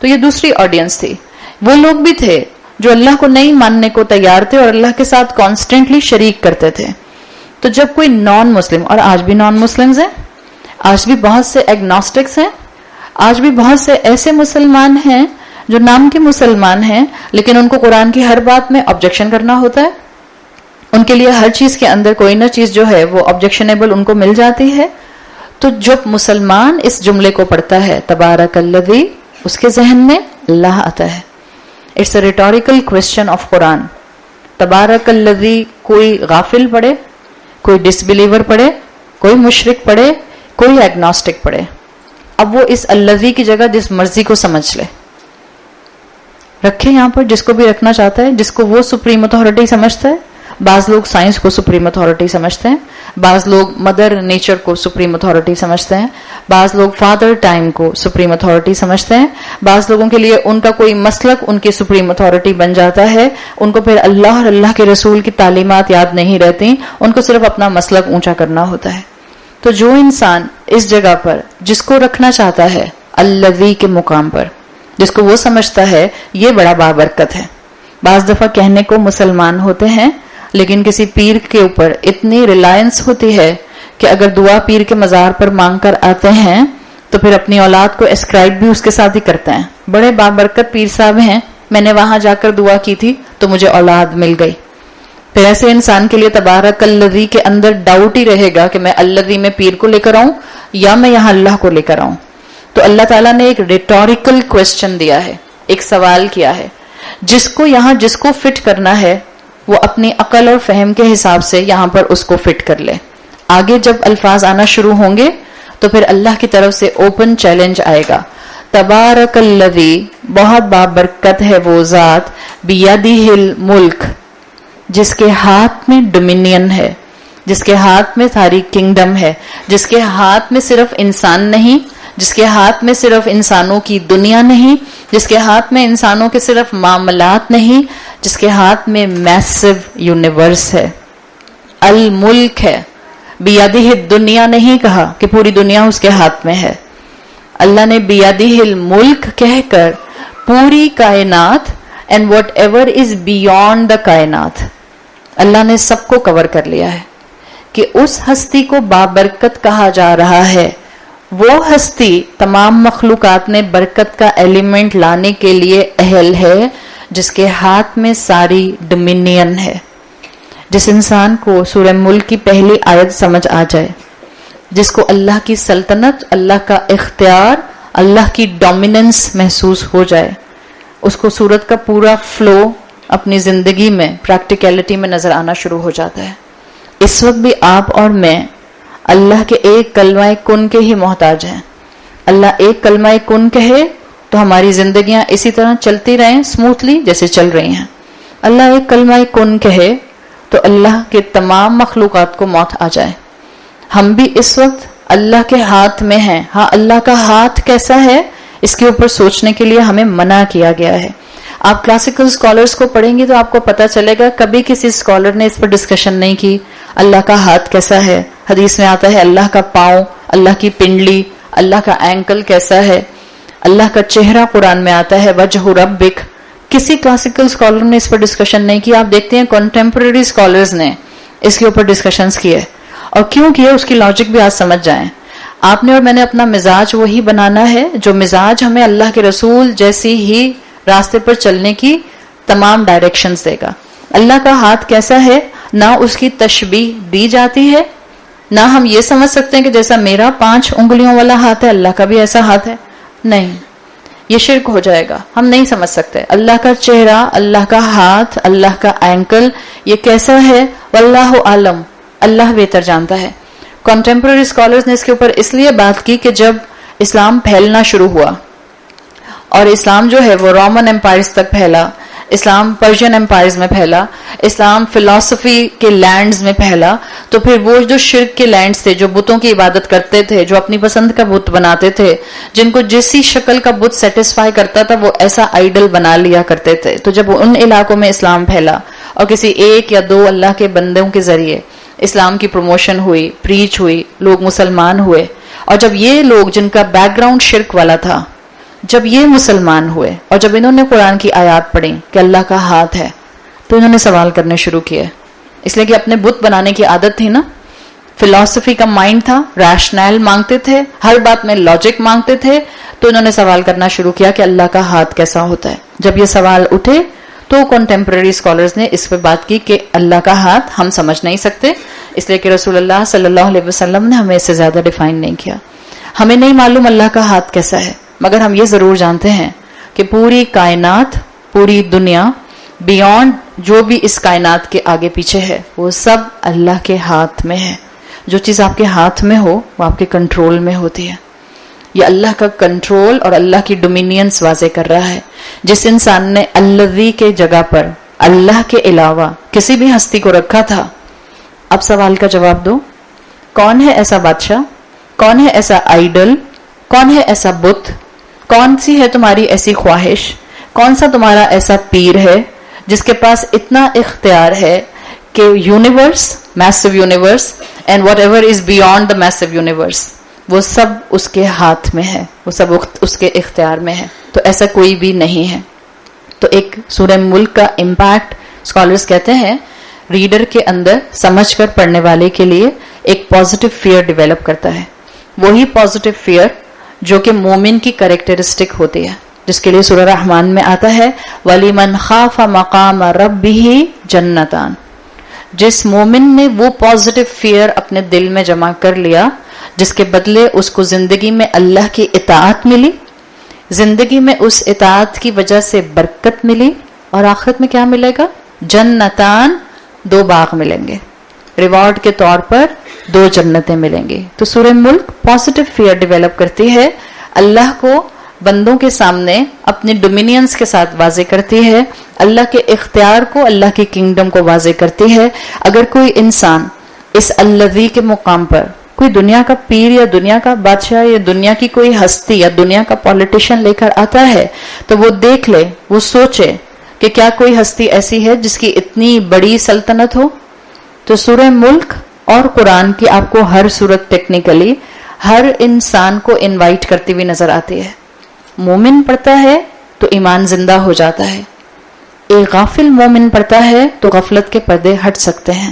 تو یہ دوسری آڈینس تھی. وہ لوگ بھی تھے جو اللہ کو نہیں ماننے کو تیار تھے اور اللہ کے ساتھ کانسٹنٹلی شریک کرتے تھے. تو جب کوئی نان مسلم، اور آج بھی نان مسلمز ہیں، آج بھی بہت سے ایگنوسٹکس ہیں، آج بھی بہت سے ایسے مسلمان ہیں جو نام کے مسلمان ہیں لیکن ان کو قرآن کی ہر بات میں آبجیکشن کرنا ہوتا ہے. ان کے لیے ہر چیز کے اندر کوئی نہ چیز جو ہے وہ آبجیکشنیبل ان کو مل جاتی ہے. تو جب مسلمان اس جملے کو پڑھتا ہے تبارک الذی، اس کے ذہن میں اللہ آتا ہے. It's a rhetorical question of Quran. تبارک الذی کوئی غافل پڑھے، کوئی ڈس بلیور پڑھے، کوئی مشرک پڑھے، کوئی ایگنوسٹک پڑھے، اب وہ اس الذی کی جگہ جس مرضی کو سمجھ لے، رکھے یہاں پر جس کو بھی رکھنا چاہتا ہے، جس کو وہ سپریم اتھارٹی سمجھتا ہے. بعض لوگ سائنس کو سپریم اتھارٹی سمجھتے ہیں، بعض لوگ مدر نیچر کو سپریم اتھارٹی سمجھتے ہیں، بعض لوگ فادر ٹائم کو سپریم اتھارٹی سمجھتے ہیں. بعض لوگوں کے لیے ان کا کوئی مسلک ان کی سپریم اتھارٹی بن جاتا ہے، ان کو پھر اللہ اور اللہ کے رسول کی تعلیمات یاد نہیں رہتی، ان کو صرف اپنا مسلک اونچا کرنا ہوتا ہے. تو جو انسان اس جگہ پر جس کو رکھنا چاہتا ہے الذی کے مقام پر، جس کو وہ سمجھتا ہے یہ بڑا بابرکت ہے. بعض دفعہ کہنے کو مسلمان ہوتے ہیں لیکن کسی پیر کے اوپر اتنی ریلائنس ہوتی ہے کہ اگر دعا پیر کے مزار پر مانگ کر آتے ہیں تو پھر اپنی اولاد کو اسکرائب بھی اس کے ساتھ ہی کرتے ہیں. بڑے بابرکت پیر صاحب ہیں، میں نے وہاں جا کر دعا کی تھی تو مجھے اولاد مل گئی. پھر ایسے انسان کے لیے تبارک الذی کے اندر ڈاؤٹ ہی رہے گا کہ میں الذی میں پیر کو لے کر آؤں یا میں یہاں اللہ کو لے کر آؤں. تو اللہ تعالیٰ نے ایک ریٹوریکل کوسچن دیا ہے، ایک سوال کیا ہے، جس کو یہاں جس کو فٹ کرنا ہے وہ اپنی عقل اور فہم کے حساب سے یہاں پر اس کو فٹ کر لے. آگے جب الفاظ آنا شروع ہوں گے تو پھر اللہ کی طرف سے اوپن چیلنج آئے گا. تبارک الذی، بہت بابرکت ہے وہ ذات، بیدہ الملک، جس کے ہاتھ میں ڈومینین ہے، جس کے ہاتھ میں ساری کنگڈم ہے، جس کے ہاتھ میں صرف انسان نہیں، جس کے ہاتھ میں صرف انسانوں کی دنیا نہیں، جس کے ہاتھ میں انسانوں کے صرف معاملات نہیں، جس کے ہاتھ میں میسو یونیورس ہے، الملک ہے. بیدہ الدنیا نہیں کہا کہ پوری دنیا اس کے ہاتھ میں ہے. اللہ نے بیدہ الملک کہہ کر پوری کائنات and whatever is beyond دا کائنات، اللہ نے سب کو کور کر لیا ہے. کہ اس ہستی کو بابرکت کہا جا رہا ہے، وہ ہستی تمام مخلوقات میں برکت کا ایلیمنٹ لانے کے لیے اہل ہے، جس کے ہاتھ میں ساری ڈومینین ہے. جس انسان کو سورہ ملک کی پہلی آیت سمجھ آ جائے، جس کو اللہ کی سلطنت، اللہ کا اختیار، اللہ کی ڈومیننس محسوس ہو جائے، اس کو سورت کا پورا فلو اپنی زندگی میں پریکٹیکلٹی میں نظر آنا شروع ہو جاتا ہے. اس وقت بھی آپ اور میں اللہ کے ایک کلمہ کن کے ہی محتاج ہیں. اللہ ایک کلمہ کن کہے تو ہماری زندگیاں اسی طرح چلتی رہیں سموتھلی جیسے چل رہی ہیں. اللہ ایک کلمہ کن کہے تو اللہ کے تمام مخلوقات کو موت آ جائے. ہم بھی اس وقت اللہ کے ہاتھ میں ہیں. ہاں، اللہ کا ہاتھ کیسا ہے اس کے اوپر سوچنے کے لیے ہمیں منع کیا گیا ہے. آپ کلاسیکل سکالرز کو پڑھیں گے تو آپ کو پتہ چلے گا کبھی کسی سکالر نے اس پر ڈسکشن نہیں کی اللہ کا ہاتھ کیسا ہے. حدیث میں آتا ہے اللہ کا پاؤں، اللہ کی پنڈلی، اللہ کا اینکل کیسا ہے، اللہ کا چہرہ قرآن میں آتا ہے وجہ ربک. کسی کلاسیکل سکالر نے اس پر ڈسکشن نہیں کی. آپ دیکھتے ہیں کنٹمپرری سکالرز نے اس کے اوپر ڈسکشنز کیے. اور کیوں کیے اس کی لاجک بھی آج سمجھ جائیں. آپ نے اور میں نے اپنا مزاج وہی بنانا ہے جو مزاج ہمیں اللہ کے رسول جیسی ہی راستے پر چلنے کی تمام ڈائریکشنز دے گا. اللہ کا ہاتھ کیسا ہے نہ اس کی تشبیہ دی جاتی ہے، نہ ہم یہ سمجھ سکتے ہیں کہ جیسا میرا 5 انگلیوں والا ہاتھ ہے اللہ کا بھی ایسا ہاتھ ہے. نہیں، یہ شرک ہو جائے گا. ہم نہیں سمجھ سکتے. اللہ کا چہرہ، اللہ کا ہاتھ، اللہ کا اینکل یہ کیسا ہے واللہ عالم، اللہ بہتر جانتا ہے. کنٹمپرری اسکالرز نے اس کے اوپر اس لیے بات کی کہ جب اسلام پھیلنا شروع ہوا اور اسلام جو ہے وہ رومن امپائرز تک پھیلا، اسلام پرشین امپائرز میں پھیلا، اسلام فلسفی کے لینڈز میں پھیلا، تو پھر وہ جو شرک کے لینڈز تھے، جو بتوں کی عبادت کرتے تھے، جو اپنی پسند کا بت بناتے تھے، جن کو جیسی شکل کا بت سیٹسفائی کرتا تھا وہ ایسا آئیڈل بنا لیا کرتے تھے. تو جب ان علاقوں میں اسلام پھیلا اور کسی ایک یا دو اللہ کے بندوں کے ذریعے اسلام کی پروموشن ہوئی، پریچ ہوئی، لوگ مسلمان ہوئے، اور جب یہ لوگ جن کا بیک گراؤنڈ شرک والا تھا جب یہ مسلمان ہوئے اور جب انہوں نے قرآن کی آیات پڑھی کہ اللہ کا ہاتھ ہے، تو انہوں نے سوال کرنے شروع کیے. اس لیے کہ اپنے بت بنانے کی عادت تھی نا، فلسفی کا مائنڈ تھا، ریشنل مانگتے تھے، ہر بات میں لاجک مانگتے تھے، تو انہوں نے سوال کرنا شروع کیا کہ اللہ کا ہاتھ کیسا ہوتا ہے. جب یہ سوال اٹھے تو کنٹمپرری اسکالرز نے اس پہ بات کی کہ اللہ کا ہاتھ ہم سمجھ نہیں سکتے، اس لیے کہ رسول اللہ صلی اللہ علیہ وسلم نے ہمیں اس سے زیادہ ڈیفائن نہیں کیا. ہمیں نہیں معلوم اللہ کا ہاتھ کیسا ہے، مگر ہم یہ ضرور جانتے ہیں کہ پوری کائنات، پوری دنیا، بیونڈ جو بھی اس کائنات کے آگے پیچھے ہے، وہ سب اللہ کے ہاتھ میں ہے. جو چیز آپ کے ہاتھ میں ہو وہ آپ کے کنٹرول میں ہوتی ہے. یہ اللہ کا کنٹرول اور اللہ کی ڈومینینس واضح کر رہا ہے. جس انسان نے الذی کے جگہ پر اللہ کے علاوہ کسی بھی ہستی کو رکھا تھا، اب سوال کا جواب دو، کون ہے ایسا بادشاہ، کون ہے ایسا آئیڈل، کون ہے ایسا بت، کون سی ہے تمہاری ایسی خواہش، کون سا تمہارا ایسا پیر ہے جس کے پاس اتنا اختیار ہے کہ universe, meso universe and whatever is beyond the meso universe, وہ سب اس کے ہاتھ میں ہے، وہ سب اس کے اختیار میں ہے. تو ایسا کوئی بھی نہیں ہے. تو ایک سورہ ملک کا امپیکٹ اسکالرز کہتے ہیں ریڈر کے اندر سمجھ کر پڑھنے والے کے لیے ایک پازیٹیو فیئر ڈیولپ کرتا ہے. وہی پازیٹیو فیئر جو کہ مومن کی کریکٹرسٹک ہوتی ہے، جس کے لیے سورہ رحمان میں آتا ہے وَلِمَنْ خَافَ مَقَامَ رَبِّهِ جَنَّتَانِ. جس مومن نے وہ پازیٹیو فیئر اپنے دل میں جمع کر لیا جس کے بدلے اس کو زندگی میں اللہ کی اطاعت ملی، زندگی میں اس اطاعت کی وجہ سے برکت ملی، اور آخرت میں کیا ملے گا؟ جنتان، 2 باغ ملیں گے، ریوارڈ کے طور پر 2 جنتیں ملیں گی. تو سورہ ملک پازیٹیو فیئر ڈیولپ کرتی ہے، اللہ کو بندوں کے سامنے اپنی ڈومینینس کے ساتھ واضح کرتی ہے، اللہ کے اختیار کو، اللہ کی کنگڈم کو واضح کرتی ہے. اگر کوئی انسان اس الذی کے مقام پر کوئی دنیا کا پیر یا دنیا کا بادشاہ یا دنیا کی کوئی ہستی یا دنیا کا پولیٹیشین لے کر آتا ہے تو وہ دیکھ لے، وہ سوچے کہ کیا کوئی ہستی ایسی ہے جس کی اتنی بڑی سلطنت ہو. تو سورہ ملک اور قرآن کی آپ کو ہر صورت ٹیکنیکلی ہر انسان کو انوائٹ کرتی ہوئی نظر آتی ہے. مومن پڑھتا ہے تو ایمان زندہ ہو جاتا ہے، ایک غافل مومن پڑھتا ہے تو غفلت کے پردے ہٹ سکتے ہیں،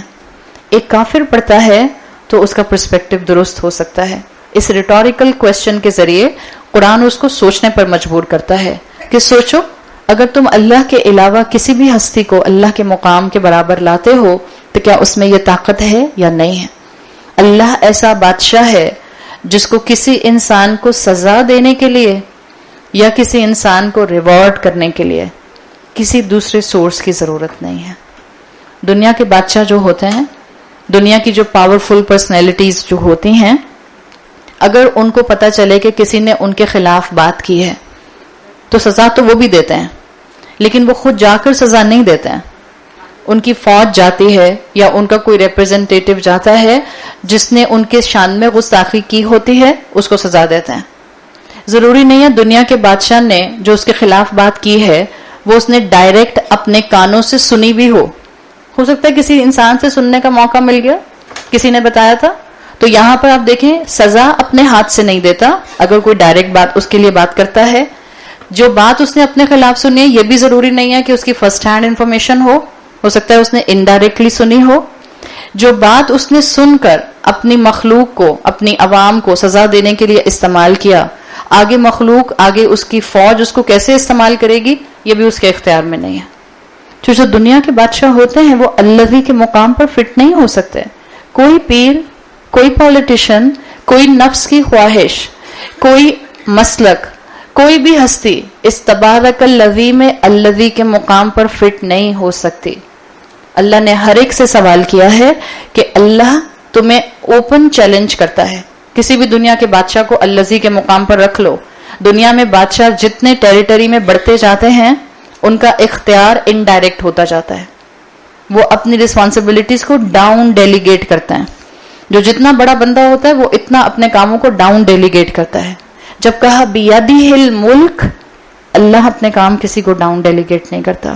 ایک کافر پڑھتا ہے تو اس کا پرسپیکٹو درست ہو سکتا ہے. اس ریٹوریکل کویسچن کے ذریعے قرآن اس کو سوچنے پر مجبور کرتا ہے کہ سوچو، اگر تم اللہ کے علاوہ کسی بھی ہستی کو اللہ کے مقام کے برابر لاتے ہو تو کیا اس میں یہ طاقت ہے یا نہیں ہے؟ اللہ ایسا بادشاہ ہے جس کو کسی انسان کو سزا دینے کے لیے یا کسی انسان کو ریوارڈ کرنے کے لیے کسی دوسرے سورس کی ضرورت نہیں ہے. دنیا کے بادشاہ جو ہوتے ہیں، دنیا کی جو پاورفل پرسنالٹیز جو ہوتی ہیں، اگر ان کو پتہ چلے کہ کسی نے ان کے خلاف بات کی ہے تو سزا تو وہ بھی دیتے ہیں، لیکن وہ خود جا کر سزا نہیں دیتے ہیں. ان کی فوج جاتی ہے یا ان کا کوئی ریپرزنٹیٹو جاتا ہے جس نے ان کے شان میں گستاخی کی ہوتی ہے، اس کو سزا دیتے ہیں. ضروری نہیں ہے دنیا کے بادشاہ نے جو اس کے خلاف بات کی ہے وہ اس نے ڈائریکٹ اپنے کانوں سے سنی بھی ہو سکتا ہے کسی انسان سے سننے کا موقع مل گیا، کسی نے بتایا تھا. تو یہاں پر آپ دیکھیں سزا اپنے ہاتھ سے نہیں دیتا. اگر کوئی ڈائریکٹ بات اس کے لیے بات کرتا ہے، جو بات اس نے اپنے خلاف سنی ہے یہ بھی ضروری نہیں ہے کہ اس کی فرسٹ ہینڈ انفارمیشن ہو سکتا ہے اس نے انڈائریکٹلی سنی ہو. جو بات اس نے سن کر اپنی مخلوق کو، اپنی عوام کو سزا دینے کے لیے استعمال کیا، آگے مخلوق، آگے اس کی فوج اس کو کیسے استعمال کرے گی یہ بھی اس کے اختیار میں نہیں ہے. جو دنیا کے بادشاہ ہوتے ہیں وہ الذی کے مقام پر فٹ نہیں ہو سکتے. کوئی پیر، کوئی پولیٹیشین، کوئی نفس کی خواہش، کوئی مسلک، کوئی بھی ہستی اس تبارک الذی میں الذی کے مقام پر فٹ نہیں ہو سکتی. اللہ نے ہر ایک سے سوال کیا ہے کہ اللہ تمہیں اوپن چیلنج کرتا ہے. کسی بھی دنیا کے بادشاہ کو الذی کے مقام پر رکھ لو. دنیا میں بادشاہ جتنے ٹیریٹری میں بڑھتے جاتے ہیں ان کا اختیار انڈائریکٹ ہوتا جاتا ہے. وہ اپنی رسپانسبلٹیز کو ڈاؤن ڈیلیگیٹ کرتا ہے. جو جتنا بڑا بندہ ہوتا ہے وہ اتنا اپنے کاموں کو ڈاؤن ڈیلیگیٹ کرتا ہے. جب کہا بیدیہ الملک، اللہ اپنے کام کسی کو ڈاؤن ڈیلیگیٹ نہیں کرتا.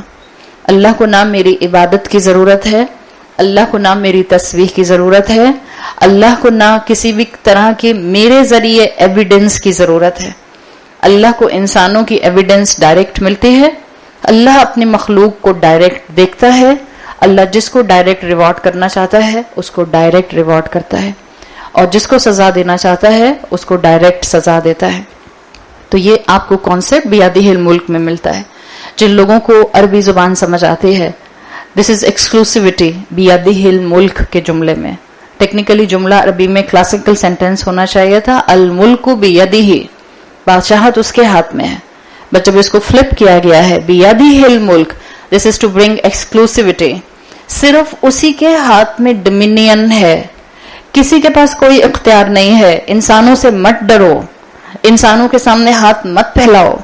اللہ کو نہ میری عبادت کی ضرورت ہے، اللہ کو نہ میری تسبیح کی ضرورت ہے، اللہ کو نہ کسی بھی طرح کی میرے ذریعے ایویڈنس کی ضرورت ہے. اللہ کو انسانوں کی ایویڈنس ڈائریکٹ ملتی ہے. اللہ اپنی مخلوق کو ڈائریکٹ دیکھتا ہے. اللہ جس کو ڈائریکٹ ریوارڈ کرنا چاہتا ہے اس کو ڈائریکٹ ریوارڈ کرتا ہے، اور جس کو سزا دینا چاہتا ہے اس کو ڈائریکٹ سزا دیتا ہے. تو یہ آپ کو کانسیپٹ بیدیہ الملک میں ملتا ہے. جن لوگوں کو عربی زبان سمجھ آتی ہے، دس از ایکسکلوسیوٹی بیدیہ الملک کے جملے میں. ٹیکنیکلی جملہ عربی میں کلاسیکل سینٹینس ہونا چاہیے تھا الملک بیدیہ، بادشاہت اس کے ہاتھ میں ہے. بٹ جب اس کو فلپ کیا گیا ہے بیدیہ الملک، دس از ٹو برنگ ایکسکلوسیوٹی. صرف اسی کے ہاتھ میں ڈومینین ہے، کسی کے پاس کوئی اختیار نہیں ہے. انسانوں سے مت ڈرو، انسانوں کے سامنے ہاتھ مت پھیلاؤ،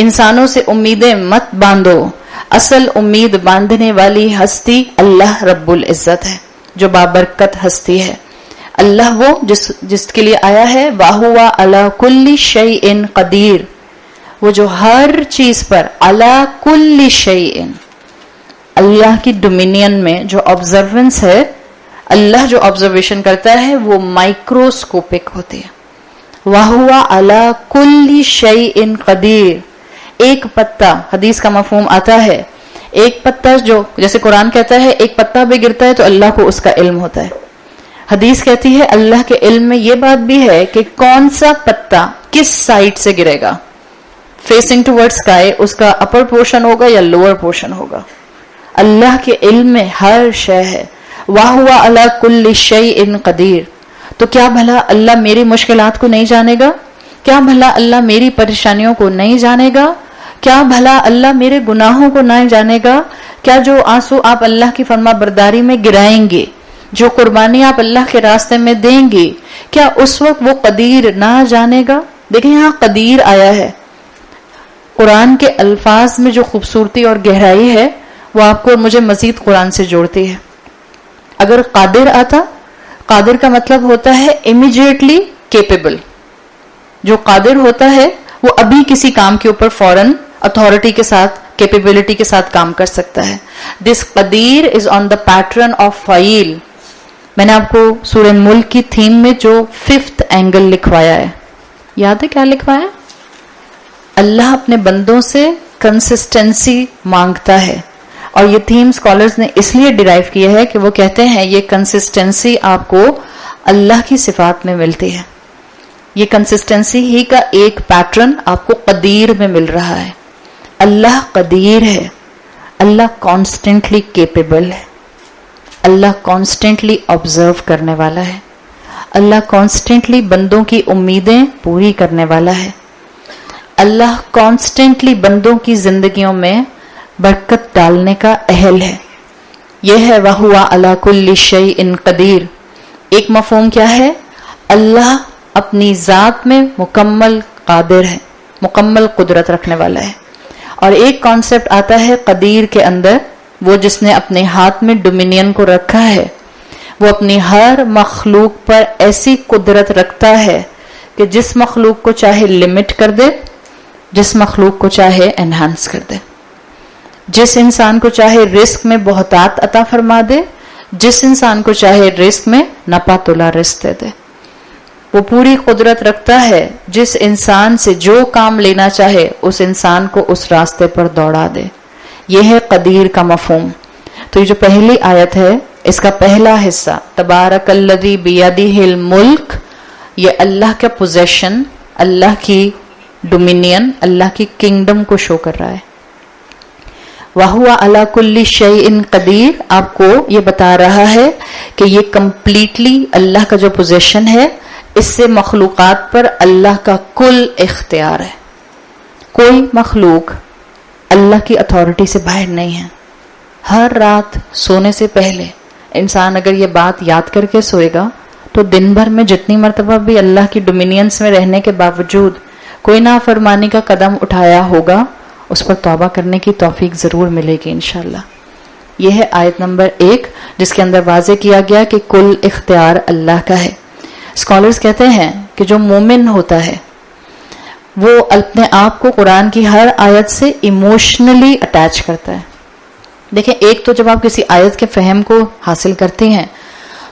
انسانوں سے امیدیں مت باندھو. اصل امید باندھنے والی ہستی اللہ رب العزت ہے، جو بابرکت ہستی ہے. اللہ وہ جس کے لیے آیا ہے وَهُوَ عَلَى كُلِّ شَيْءٍ قدیر، وہ جو ہر چیز پر عَلَى كُلِّ شَيْءٍ، اللہ کی ڈومینین میں جو آبزرونس ہے، اللہ جو آبزرویشن کرتا ہے وہ مائکروسکوپک ہوتی ہے. وَهُوَ عَلَى كُلِّ شَيْءٍ قدیر. ایک پتا، حدیث کا مفہوم آتا ہے، ایک پتا جو جیسے قرآن کہتا ہے ایک پتا بھی گرتا ہے تو اللہ کو اس کا علم ہوتا ہے. حدیث کہتی ہے اللہ کے علم میں یہ بات بھی ہے کہ کون سا پتا کس سائڈ سے گرے گا. فیسنگ ٹوورڈ اسکائی اس کا اپر پورشن ہوگا یا لوور پورشن ہوگا. اللہ کے علم میں ہر شے ہے. وَهُوَ عَلَى كُلِّ شَيْءٍ قدیر. تو کیا بھلا اللہ میری مشکلات کو نہیں جانے گا؟ کیا بھلا اللہ میری پریشانیوں کو نہیں جانے گا؟ کیا بھلا اللہ میرے گناہوں کو نہیں جانے گا؟ کیا جو آنسو آپ اللہ کی فرما برداری میں گرائیں گے، جو قربانی آپ اللہ کے راستے میں دیں گے، کیا اس وقت وہ قدیر نہ جانے گا؟ دیکھیں یہاں قدیر آیا ہے. قرآن کے الفاظ میں جو خوبصورتی اور گہرائی ہے وہ آپ کو اور مجھے مزید قرآن سے جوڑتی ہے. اگر قادر آتا، قادر کا مطلب ہوتا ہے امیڈیٹلی کیپیبل. جو قادر ہوتا ہے وہ ابھی کسی کام کے اوپر فوراً اتھارٹی کے ساتھ، کیپیبلٹی کے ساتھ کام کر سکتا ہے. دس قدیر از آن دا پیٹرن آف فائل. میں نے آپ کو سورہ ملک کی تھیم میں جو 5th اینگل لکھوایا ہے، یاد ہے کیا لکھوایا؟ اللہ اپنے بندوں سے کنسسٹنسی مانگتا ہے. اور یہ تھیم اسکالرز نے اس لیے ڈیرائیو کی ہے کہ وہ کہتے ہیں یہ کنسسٹنسی آپ کو اللہ کی صفات میں ملتی ہے. یہ کنسسٹنسی ہی کا ایک پیٹرن آپ کو قدیر میں مل رہا ہے. اللہ قدیر ہے، اللہ کانسٹنٹلی کیپیبل ہے، اللہ کانسٹنٹلی آبزرو کرنے والا ہے، اللہ کانسٹنٹلی بندوں کی امیدیں پوری کرنے والا ہے، اللہ کانسٹنٹلی بندوں کی زندگیوں میں برکت ڈالنے کا اہل ہے. یہ ہے وَهُوَ عَلَى كُلِّ شَيْءٍ قدیر. ایک مفہوم کیا ہے؟ اللہ اپنی ذات میں مکمل قادر ہے، مکمل قدرت رکھنے والا ہے. اور ایک کانسیپٹ آتا ہے قدیر کے اندر، وہ جس نے اپنے ہاتھ میں ڈومینین کو رکھا ہے، وہ اپنی ہر مخلوق پر ایسی قدرت رکھتا ہے کہ جس مخلوق کو چاہے لمٹ کر دے، جس مخلوق کو چاہے انہانس کر دے، جس انسان کو چاہے رزق میں بہتات عطا فرما دے، جس انسان کو چاہے رزق میں نپا تولا رزق دے دے. وہ پوری قدرت رکھتا ہے جس انسان سے جو کام لینا چاہے اس انسان کو اس راستے پر دوڑا دے. یہ ہے قدیر کا مفہوم. تو یہ جو پہلی آیت ہے اس کا پہلا حصہ تبارک الذی بیدہ الملک، یہ اللہ کا پوزیشن، اللہ کی ڈومینین، اللہ کی کنگڈم کو شو کر رہا ہے. وَهُوَ عَلَى كُلِّ شَيْءٍ قدیر آپ کو یہ بتا رہا ہے کہ یہ کمپلیٹلی اللہ کا جو پوزیشن ہے، اس سے مخلوقات پر اللہ کا کل اختیار ہے. کوئی مخلوق اللہ کی اتھارٹی سے باہر نہیں ہے. ہر رات سونے سے پہلے انسان اگر یہ بات یاد کر کے سوئے گا تو دن بھر میں جتنی مرتبہ بھی اللہ کی ڈومینینس میں رہنے کے باوجود کوئی نافرمانی کا قدم اٹھایا ہوگا اس پر توبہ کرنے کی توفیق ضرور ملے گی انشاءاللہ. یہ ہے آیت نمبر 1 جس کے اندر واضح کیا گیا کہ کل اختیار اللہ کا ہے. اسکالرز کہتے ہیں کہ جو مومن ہوتا ہے وہ اپنے آپ کو قرآن کی ہر آیت سے ایموشنلی اٹیچ کرتا ہے. دیکھیں ایک تو جب آپ کسی آیت کے فہم کو حاصل کرتے ہیں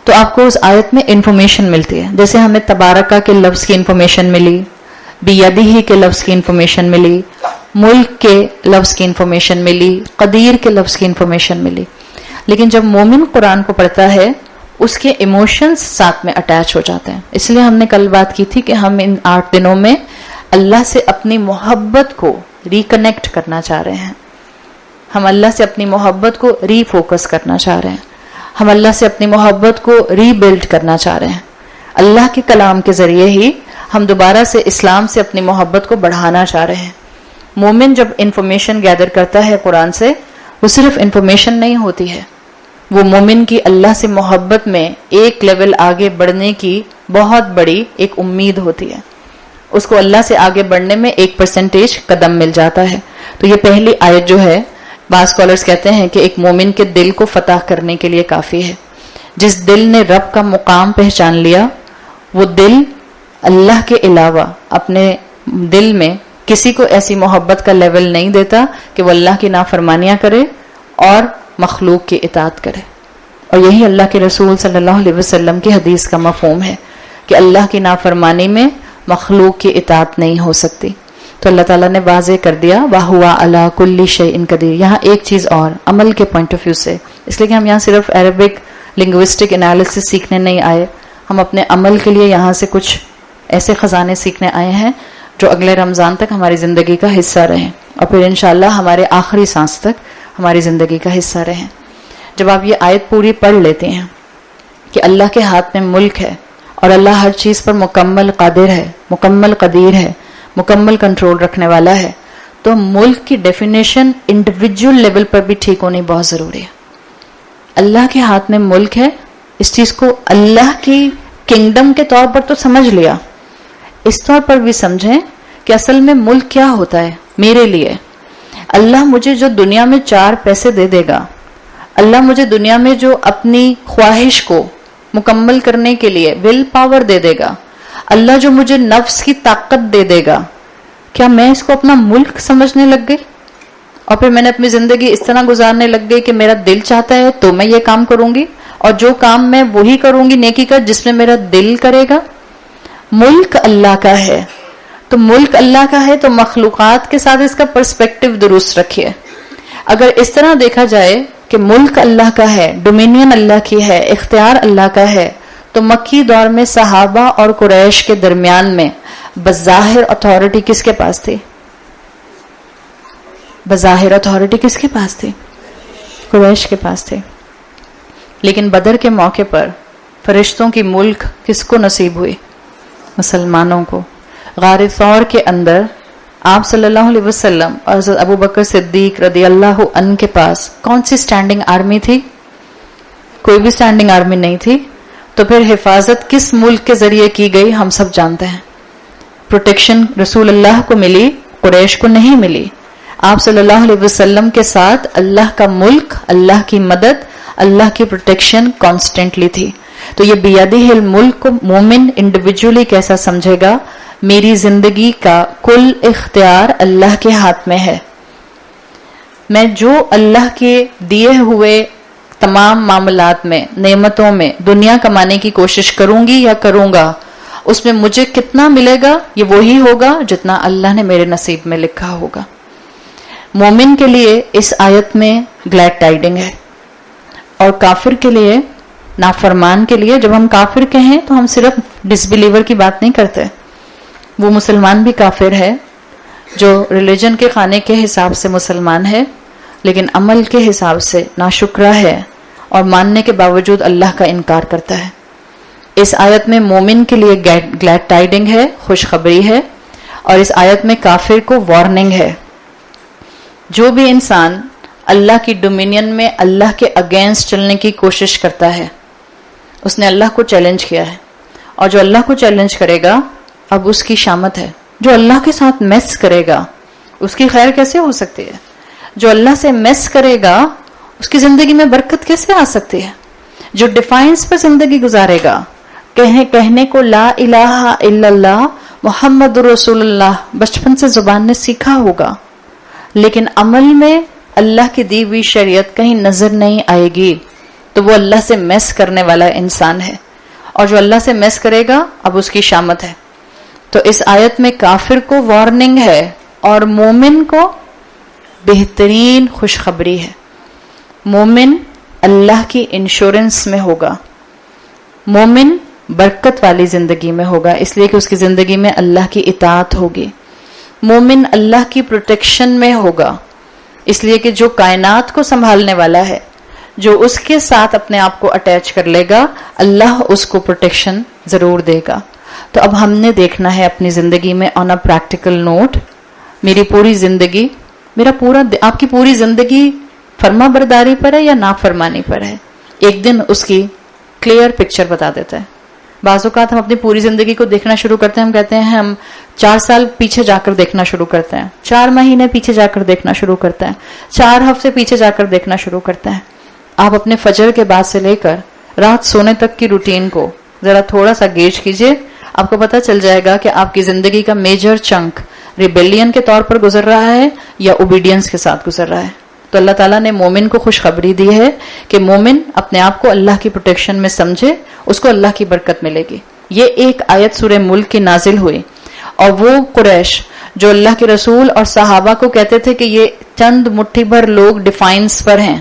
تو آپ کو اس آیت میں انفارمیشن ملتی ہے. جیسے ہمیں تبارکہ کے لفظ کی انفارمیشن ملی, بیدہ کے لفظ کی انفارمیشن ملی, ملک کے لفظ کی انفارمیشن ملی, قدیر کے لفظ کی انفارمیشن ملی. لیکن جب مومن قرآن کو پڑھتا ہے اس کے ایموشنز ساتھ میں اٹیچ ہو جاتے ہیں. اس لیے ہم نے کل بات کی تھی کہ ہم ان 8 دنوں میں اللہ سے اپنی محبت کو ریکنیکٹ کرنا چاہ رہے ہیں. ہم اللہ سے اپنی محبت کو ری فوکس کرنا چاہ رہے ہیں. ہم اللہ سے اپنی محبت کو ری بلڈ کرنا چاہ رہے ہیں. اللہ کے کلام کے ذریعے ہی ہم دوبارہ سے اسلام سے اپنی محبت کو بڑھانا چاہ رہے ہیں. مومن جب انفارمیشن گیدر کرتا ہے قرآن سے, وہ صرف انفارمیشن نہیں ہوتی ہے, وہ مومن کی اللہ سے محبت میں ایک لیول آگے بڑھنے کی بہت بڑی ایک امید ہوتی ہے. اس کو اللہ سے آگے بڑھنے میں 1% قدم مل جاتا ہے. تو یہ پہلی آیت جو ہے, بعض اسکالرز کہتے ہیں کہ ایک مومن کے دل کو فتح کرنے کے لیے کافی ہے. جس دل نے رب کا مقام پہچان لیا, وہ دل اللہ کے علاوہ اپنے دل میں کسی کو ایسی محبت کا لیول نہیں دیتا کہ وہ اللہ کی نافرمانیاں کرے اور مخلوق کی اطاعت کرے. اور یہی اللہ کے رسول صلی اللہ علیہ وسلم کی حدیث کا مفہوم ہے کہ اللہ کی نافرمانی میں مخلوق کی اطاعت نہیں ہو سکتی. تو اللہ تعالیٰ نے واضح کر دیا وَهُوَ عَلَىٰ كُلِّ شَيْءٍ قَدِيرٌ. یہاں ایک چیز اور عمل کے پوائنٹ آف ویو سے, اس لیے کہ ہم یہاں صرف عربک لنگوسٹک انالیسس سیکھنے نہیں آئے, ہم اپنے عمل کے لیے یہاں سے کچھ ایسے خزانے سیکھنے آئے ہیں جو اگلے رمضان تک ہماری زندگی کا حصہ رہیں اور پھر انشاءاللہ ہمارے آخری سانس تک ہماری زندگی کا حصہ رہیں. جب آپ یہ آیت پوری پڑھ لیتے ہیں کہ اللہ کے ہاتھ میں ملک ہے اور اللہ ہر چیز پر مکمل قادر ہے, مکمل قدیر ہے, مکمل کنٹرول رکھنے والا ہے, تو ملک کی ڈیفینیشن انڈیویجول لیول پر بھی ٹھیک ہونی بہت ضروری ہے. اللہ کے ہاتھ میں ملک ہے, اس چیز کو اللہ کی کنگڈم کے طور پر تو سمجھ لیا, اس طور پر بھی سمجھیں کہ اصل میں ملک کیا ہوتا ہے میرے لیے. اللہ مجھے جو دنیا میں 4 پیسے دے دے گا, اللہ مجھے دنیا میں جو اپنی خواہش کو مکمل کرنے کے لیے ول پاور دے دے گا, اللہ جو مجھے نفس کی طاقت دے دے گا, کیا میں اس کو اپنا ملک سمجھنے لگ گئی اور پھر میں نے اپنی زندگی اس طرح گزارنے لگ گئی کہ میرا دل چاہتا ہے تو میں یہ کام کروں گی اور جو کام میں وہی کروں گی نیکی کا جس میں میرا دل کرے گا. ملک اللہ کا ہے, تو ملک اللہ کا ہے تو مخلوقات کے ساتھ اس کا پرسپیکٹو درست رکھیے. اگر اس طرح دیکھا جائے کہ ملک اللہ کا ہے, ڈومینین اللہ کی ہے, اختیار اللہ کا ہے, تو مکی دور میں صحابہ اور قریش کے درمیان میں بظاہر اتھارٹی کس کے پاس تھی؟ بظاہر اتھارٹی کس کے پاس تھی؟ قریش کے پاس تھی. لیکن بدر کے موقع پر فرشتوں کی ملک کس کو نصیب ہوئی؟ مسلمانوں کو. غار ثور کے اندر آپ صلی اللہ علیہ وسلم اور حضرت ابو بکر صدیق رضی اللہ عنہ کے پاس کون سی سٹینڈنگ آرمی تھی؟ کوئی بھی سٹینڈنگ آرمی نہیں تھی. تو پھر حفاظت کس ملک کے ذریعے کی گئی ہم سب جانتے ہیں. پروٹیکشن رسول اللہ کو ملی, قریش کو نہیں ملی. آپ صلی اللہ علیہ وسلم کے ساتھ اللہ کا ملک, اللہ کی مدد, اللہ کی پروٹیکشن کانسٹنٹلی تھی. تو یہ بیدہ الملک کو مومن انڈیویجولی کیسا سمجھے گا؟ میری زندگی کا کل اختیار اللہ کے ہاتھ میں ہے. میں جو اللہ کے دیے ہوئے تمام معاملات میں, نعمتوں میں دنیا کمانے کی کوشش کروں گی یا کروں گا, اس میں مجھے کتنا ملے گا یہ وہی ہوگا جتنا اللہ نے میرے نصیب میں لکھا ہوگا. مومن کے لیے اس آیت میں گلیڈ ٹائڈنگ ہے, اور کافر کے لیے, نافرمان کے لیے, جب ہم کافر کہیں تو ہم صرف ڈس بلیور کی بات نہیں کرتے. وہ مسلمان بھی کافر ہے جو ریلیجن کے خانے کے حساب سے مسلمان ہے لیکن عمل کے حساب سے ناشکرا ہے اور ماننے کے باوجود اللہ کا انکار کرتا ہے. اس آیت میں مومن کے لیے گلیڈ ٹائڈنگ ہے, خوشخبری ہے, اور اس آیت میں کافر کو وارننگ ہے. جو بھی انسان اللہ کی ڈومینین میں اللہ کے اگینسٹ چلنے کی کوشش کرتا ہے، اس نے اللہ کو چیلنج کیا ہے، اور جو اللہ کو چیلنج کرے گا اب اس کی شامت ہے. جو اللہ کے ساتھ میس کرے گا اس کی خیر کیسے ہو سکتی ہے؟ جو اللہ سے میس کرے گا اس کی زندگی میں برکت کیسے آ سکتی ہے؟ جو ڈیفائنس پر زندگی گزارے گا، کہنے کو لا الہ الا اللہ محمد رسول اللہ بچپن سے زبان نے سیکھا ہوگا، لیکن عمل میں اللہ کی دی ہوئی شریعت کہیں نظر نہیں آئے گی، تو وہ اللہ سے میس کرنے والا انسان ہے. اور جو اللہ سے میس کرے گا اب اس کی شامت ہے. تو اس آیت میں کافر کو وارننگ ہے اور مومن کو بہترین خوشخبری ہے. مومن اللہ کی انشورنس میں ہوگا، مومن برکت والی زندگی میں ہوگا، اس لیے کہ اس کی زندگی میں اللہ کی اطاعت ہوگی. مومن اللہ کی پروٹیکشن میں ہوگا، اس لیے کہ جو کائنات کو سنبھالنے والا ہے، جو اس کے ساتھ اپنے آپ کو اٹیچ کر لے گا، اللہ اس کو پروٹیکشن ضرور دے گا. تو اب ہم نے دیکھنا ہے اپنی زندگی میں آن اے پریکٹیکل نوٹ، میری پوری زندگی، آپ کی پوری زندگی فرما برداری پر ہے یا نافرمانی پر ہے؟ ایک دن اس کی کلیئر پکچر بتا دیتا ہے. بعض اوقات ہم اپنی پوری زندگی کو دیکھنا شروع کرتے ہیں، ہم کہتے ہیں ہم 4 سال پیچھے جا کر دیکھنا شروع کرتے ہیں، 4 مہینے پیچھے جا کر دیکھنا شروع کرتے ہیں، 4 ہفتے پیچھے جا کر دیکھنا شروع کرتے ہیں. آپ اپنے فجر کے بعد سے لے کر رات سونے تک کی روٹین کو ذرا تھوڑا سا گیج کیجئے، آپ کو پتہ چل جائے گا کہ آپ کی زندگی کا میجر چنک ریبیلین کے طور پر گزر رہا ہے یا اوبیڈینس کے ساتھ گزر رہا ہے. تو اللہ تعالیٰ نے مومن کو خوشخبری دی ہے کہ مومن اپنے آپ کو اللہ کی پروٹیکشن میں سمجھے، اس کو اللہ کی برکت ملے گی. یہ ایک آیت سورہ ملک کی نازل ہوئی، اور وہ قریش جو اللہ کے رسول اور صحابہ کو کہتے تھے کہ یہ چند مٹھی بھر لوگ ڈیفائنس پر ہیں،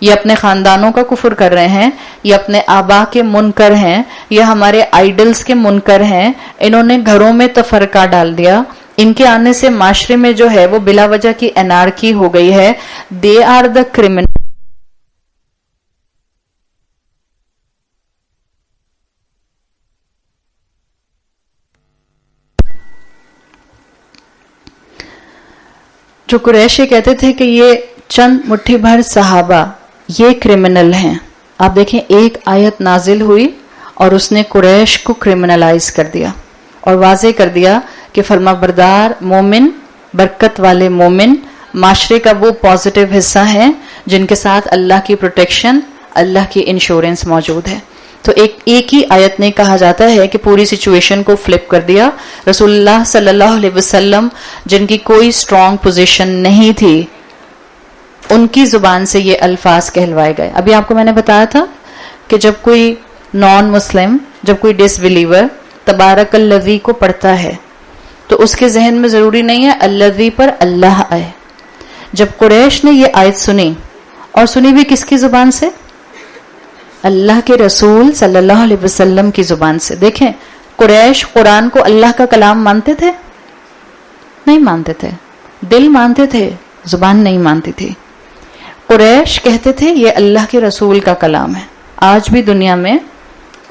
یہ اپنے خاندانوں کا کفر کر رہے ہیں، یہ اپنے آبا کے منکر ہیں، یہ ہمارے آئیڈلز کے منکر ہیں، انہوں نے گھروں میں تفرقہ ڈال دیا، ان کے آنے سے معاشرے میں جو ہے وہ بلا وجہ کی انارکی ہو گئی ہے. They are the criminal. جو قریش کہتے تھے کہ یہ چند مٹھی بھر صحابہ یہ کرمنل ہیں. آپ دیکھیں ایک آیت نازل ہوئی اور اس نے قریش کو کرمنلائز کر دیا اور واضح کر دیا کہ فرما بردار مومن، برکت والے مومن معاشرے کا وہ پازیٹیو حصہ ہیں جن کے ساتھ اللہ کی پروٹیکشن، اللہ کی انشورنس موجود ہے. تو ایک ہی آیت نے کہا جاتا ہے کہ پوری سچویشن کو فلپ کر دیا. رسول اللہ صلی اللہ علیہ وسلم جن کی کوئی اسٹرانگ پوزیشن نہیں تھی، ان کی زبان سے یہ الفاظ کہلوائے گئے. ابھی آپ کو میں نے بتایا تھا کہ جب کوئی نان مسلم، جب کوئی ڈس بلیور تبارک الذی کو پڑھتا ہے تو اس کے ذہن میں ضروری نہیں ہے الذی پر اللہ آئے. جب قریش نے یہ آیت سنی، اور سنی بھی کس کی زبان سے؟ اللہ کے رسول صلی اللہ علیہ وسلم کی زبان سے. دیکھیں قریش قرآن کو اللہ کا کلام مانتے تھے؟ نہیں مانتے تھے. دل مانتے تھے، زبان نہیں مانتی تھی. قریش کہتے تھے یہ اللہ کے رسول کا کلام ہے. آج بھی دنیا میں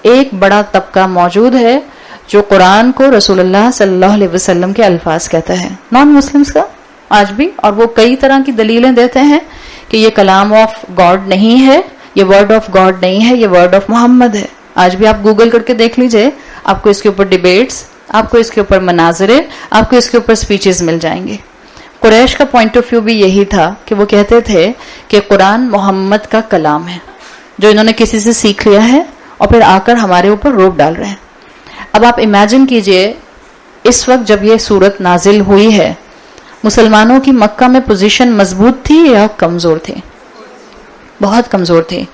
ایک بڑا طبقہ موجود ہے جو قرآن کو رسول اللہ صلی اللہ علیہ وسلم کے الفاظ کہتا ہے، نان مسلمز کا آج بھی. اور وہ کئی طرح کی دلیلیں دیتے ہیں کہ یہ کلام آف گاڈ نہیں ہے، یہ ورڈ آف گاڈ نہیں ہے، یہ ورڈ آف محمد ہے. آج بھی آپ گوگل کر کے دیکھ لیجئے، آپ کو اس کے اوپر ڈیبیٹس، آپ کو اس کے اوپر مناظرے، آپ کو اس کے اوپر سپیچز مل جائیں گے. قریش کا پوائنٹ آف ویو بھی یہی تھا کہ وہ کہتے تھے کہ قرآن محمد کا کلام ہے جو انہوں نے کسی سے سیکھ لیا ہے اور پھر آ کر ہمارے اوپر روپ ڈال رہے ہیں. اب آپ امیجن کیجئے اس وقت جب یہ صورت نازل ہوئی ہے، مسلمانوں کی مکہ میں پوزیشن مضبوط تھی یا کمزور تھی؟ بہت کمزور تھی.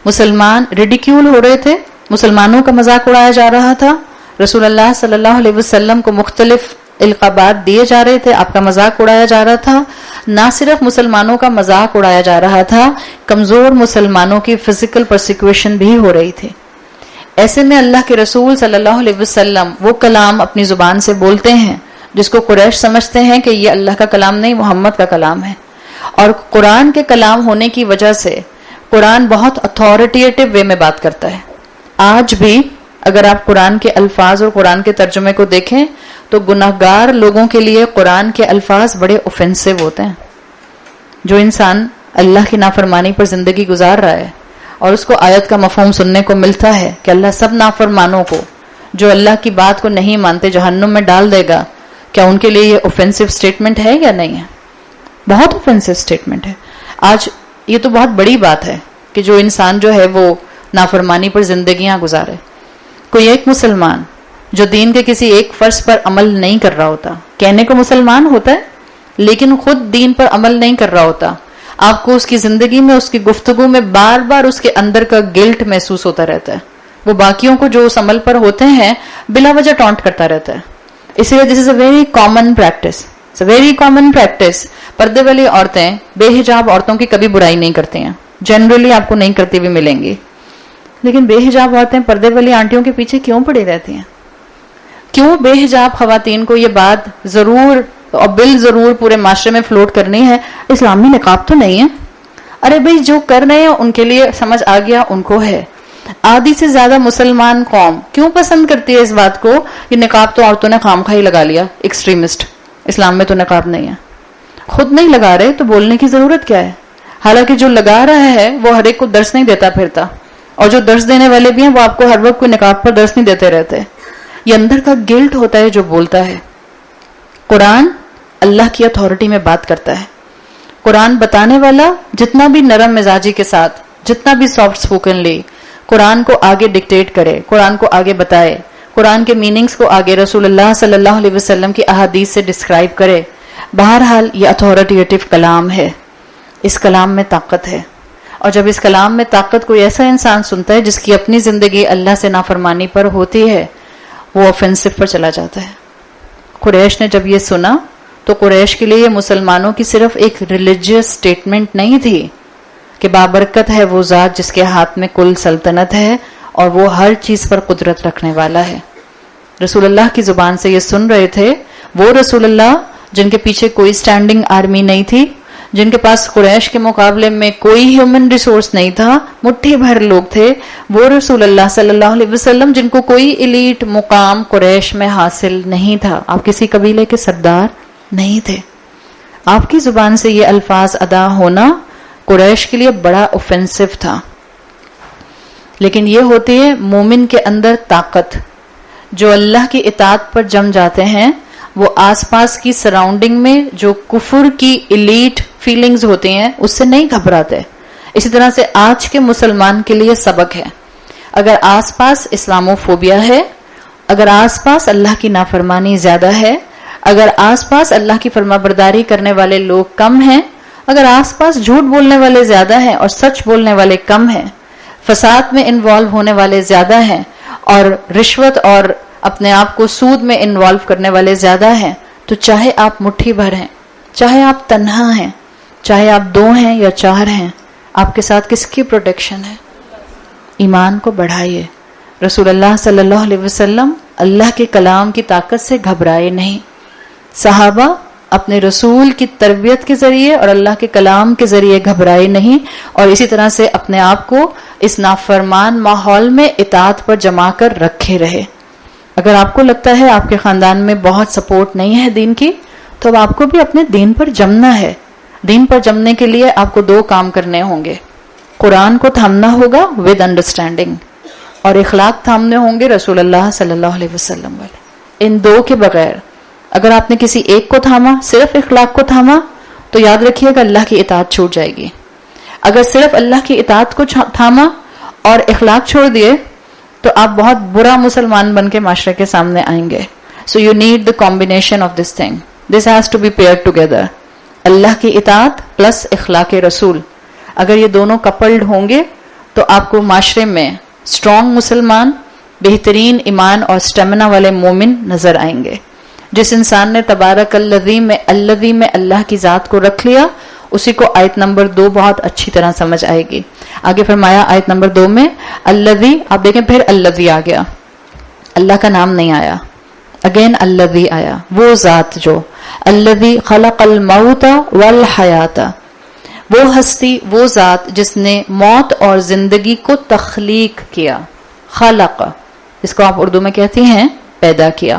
مسلمان ریڈیکیول ہو رہے تھے، مسلمانوں کا مذاق اڑایا جا رہا تھا. رسول اللہ صلی اللہ علیہ وسلم کو مختلف القابات دیے جا رہے تھے، آپ کا مذاق اڑایا جا رہا تھا. نہ صرف مسلمانوں کا مذاق اڑایا جا رہا تھا، کمزور مسلمانوں کی فزیکل پرسیکیوشن بھی ہو رہی تھی. ایسے میں اللہ کے رسول صلی اللہ علیہ وسلم وہ کلام اپنی زبان سے بولتے ہیں جس کو قریش سمجھتے ہیں کہ یہ اللہ کا کلام نہیں، محمد کا کلام ہے. اور قرآن کے کلام ہونے کی وجہ سے قرآن بہت اتھارٹیٹیو وے میں بات کرتا ہے. آج بھی اگر آپ قرآن کے الفاظ اور قرآن کے ترجمے کو دیکھیں تو گناہگار لوگوں کے لیے قرآن کے الفاظ بڑے اوفینسو ہوتے ہیں. جو انسان اللہ کی نافرمانی پر زندگی گزار رہا ہے اور اس کو آیت کا مفہوم سننے کو ملتا ہے کہ اللہ سب نافرمانوں کو جو اللہ کی بات کو نہیں مانتے جہنم میں ڈال دے گا، کیا ان کے لیے یہ اوفینسو سٹیٹمنٹ ہے یا نہیں ہے؟ بہت اوفینسو سٹیٹمنٹ ہے. آج یہ تو بہت بڑی بات ہے کہ جو انسان جو ہے وہ نافرمانی پر زندگیاں گزارے. کوئی ایک مسلمان جو دین کے کسی ایک فرض پر عمل نہیں کر رہا ہوتا، کہنے کو مسلمان ہوتا ہے لیکن خود دین پر عمل نہیں کر رہا ہوتا، آپ کو اس کی زندگی میں، اس کی گفتگو میں بار بار اس کے اندر کا گلٹ محسوس ہوتا رہتا ہے. وہ باقیوں کو جو اس عمل پر ہوتے ہیں بلا وجہ ٹونٹ کرتا رہتا ہے. اسی لیے this is a very common practice, very common practice. پردے والی عورتیں بے حجاب عورتوں کی کبھی برائی نہیں کرتی ہیں، جنرلی آپ کو نہیں کرتی ہوئی ملیں گی. لیکن بے حجاب عورتیں پردے والی آنٹیوں کے پیچھے کیوں پڑی رہتی ہیں؟ کیوں بے حجاب خواتین کو یہ بات ضرور اور بال ضرور پورے معاشرے میں فلوٹ کرنی ہے، اسلامی نقاب تو نہیں ہے؟ ارے بھائی جو کر رہے ہیں ان کے لیے سمجھ آ گیا، ان کو ہے. آدھی سے زیادہ مسلمان قوم کیوں پسند کرتی ہے اس بات کو کہ نقاب تو عورتوں نے خام خواہ ہی لگا لیا، ایکسٹریمسٹ، اسلام میں تو نقاب نہیں ہے. خود نہیں لگا رہے تو بولنے کی ضرورت کیا ہے؟ حالانکہ جو لگا رہا ہے وہ ہر ایک کو درس نہیں دیتا پھرتا، اور جو درس دینے والے بھی ہیں وہ آپ کو ہر وقت کوئی نقاب پر درس نہیں دیتے رہتے. یہ اندر کا گلٹ ہوتا ہے جو بولتا ہے. قرآن اللہ کی اتھارٹی میں بات کرتا ہے. قرآن بتانے والا جتنا بھی نرم مزاجی کے ساتھ، جتنا بھی سافٹ سپوکنلی قرآن کو آگے ڈکٹیٹ کرے، قرآن کو آگے بتائے، قرآن کے میننگز کو آگے رسول اللہ صلی اللہ علیہ وسلم کی احادیث سے ڈسکرائب کرے، بہرحال یہ اتھارٹیٹیو کلام ہے. اس کلام میں طاقت ہے، اور جب اس کلام میں طاقت کوئی ایسا انسان سنتا ہے جس کی اپنی زندگی اللہ سے نافرمانی پر ہوتی ہے، وہ آفینسو پر چلا جاتا ہے. قریش نے جب یہ سنا تو قریش کے لیے یہ مسلمانوں کی صرف ایک ریلیجیس سٹیٹمنٹ نہیں تھی کہ بابرکت ہے وہ ذات جس کے ہاتھ میں کل سلطنت ہے اور وہ ہر چیز پر قدرت رکھنے والا ہے. رسول اللہ کی زبان سے یہ سن رہے تھے وہ رسول اللہ جن کے پیچھے کوئی سٹینڈنگ آرمی نہیں تھی، جن کے پاس قریش کے مقابلے میں کوئی ہیومن ریسورس نہیں تھا، مٹھی بھر لوگ تھے. وہ رسول اللہ صلی اللہ علیہ وسلم جن کو کوئی ایلیٹ مقام قریش میں حاصل نہیں تھا، آپ کسی قبیلے کے سردار نہیں تھے. آپ کی زبان سے یہ الفاظ ادا ہونا قریش کے لیے بڑا اوفینسو تھا. لیکن یہ ہوتی ہے مومن کے اندر طاقت. جو اللہ کی اطاعت پر جم جاتے ہیں وہ آس پاس کی سراؤنڈنگ میں جو کفر کی ایلیٹ فیلنگز ہوتی ہیں اس سے نہیں گھبراتے. اسی طرح سے آج کے مسلمان کے لیے سبق ہے. اگر آس پاس اسلاموفوبیا ہے، اگر آس پاس اللہ کی نافرمانی زیادہ ہے، اگر آس پاس اللہ کی فرما برداری کرنے والے لوگ کم ہیں، اگر آس پاس جھوٹ بولنے والے زیادہ ہیں اور سچ بولنے والے کم ہیں، فساد میں انوالو ہونے والے زیادہ ہیں اور رشوت اور اپنے آپ کو سود میں انوالو کرنے والے زیادہ ہیں، تو چاہے آپ مٹھی بھر ہیں، چاہے آپ تنہا ہیں، چاہے آپ 2 ہیں یا 4 ہیں، آپ کے ساتھ کس کی پروٹیکشن ہے؟ ایمان کو بڑھائیے. رسول اللہ صلی اللہ علیہ وسلم اللہ کے کلام کی طاقت سے گھبرائے نہیں. صحابہ اپنے رسول کی تربیت کے ذریعے اور اللہ کے کلام کے ذریعے گھبرائے نہیں، اور اسی طرح سے اپنے آپ کو اس نافرمان ماحول میں اطاعت پر جما کر رکھے رہے. اگر آپ کو لگتا ہے آپ کے خاندان میں بہت سپورٹ نہیں ہے دین کی، تو اب آپ کو بھی اپنے دین پر جمنا ہے. دین پر جمنے کے لیے آپ کو 2 کام کرنے ہوں گے. قرآن کو تھامنا ہوگا ود انڈرسٹینڈنگ، اور اخلاق تھامنے ہوں گے رسول اللہ صلی اللہ علیہ وسلم والے. ان 2 کے بغیر اگر آپ نے کسی ایک کو تھاما، صرف اخلاق کو تھاما، تو یاد رکھیے گا اللہ کی اطاعت چھوٹ جائے گی. اگر صرف اللہ کی اطاعت کو تھاما اور اخلاق چھوڑ دیے تو آپ بہت برا مسلمان بن کے معاشرے کے سامنے آئیں گے. So you need the combination of this thing. This has to be pair together. اللہ کی اطاعت پلس اخلاق رسول، اگر یہ دونوں کپلڈ ہوں گے تو آپ کو معاشرے میں اسٹرانگ مسلمان، بہترین ایمان اور سٹیمنا والے مومن نظر آئیں گے. جس انسان نے تبارک الذی میں اللہ کی ذات کو رکھ لیا، اسی کو آیت نمبر 2 بہت اچھی طرح سمجھ آئے گی. آگے فرمایا آیت نمبر 2 میں الذی، آپ دیکھیں پھر الذی آ گیا، اللہ کا نام نہیں آیا، اگین الذی آیا. وہ ذات جو الذی خلق الموت والحیات، وہ ہستی، وہ ذات جس نے موت اور زندگی کو تخلیق کیا. خلق، اس کو آپ اردو میں کہتی ہیں پیدا کیا.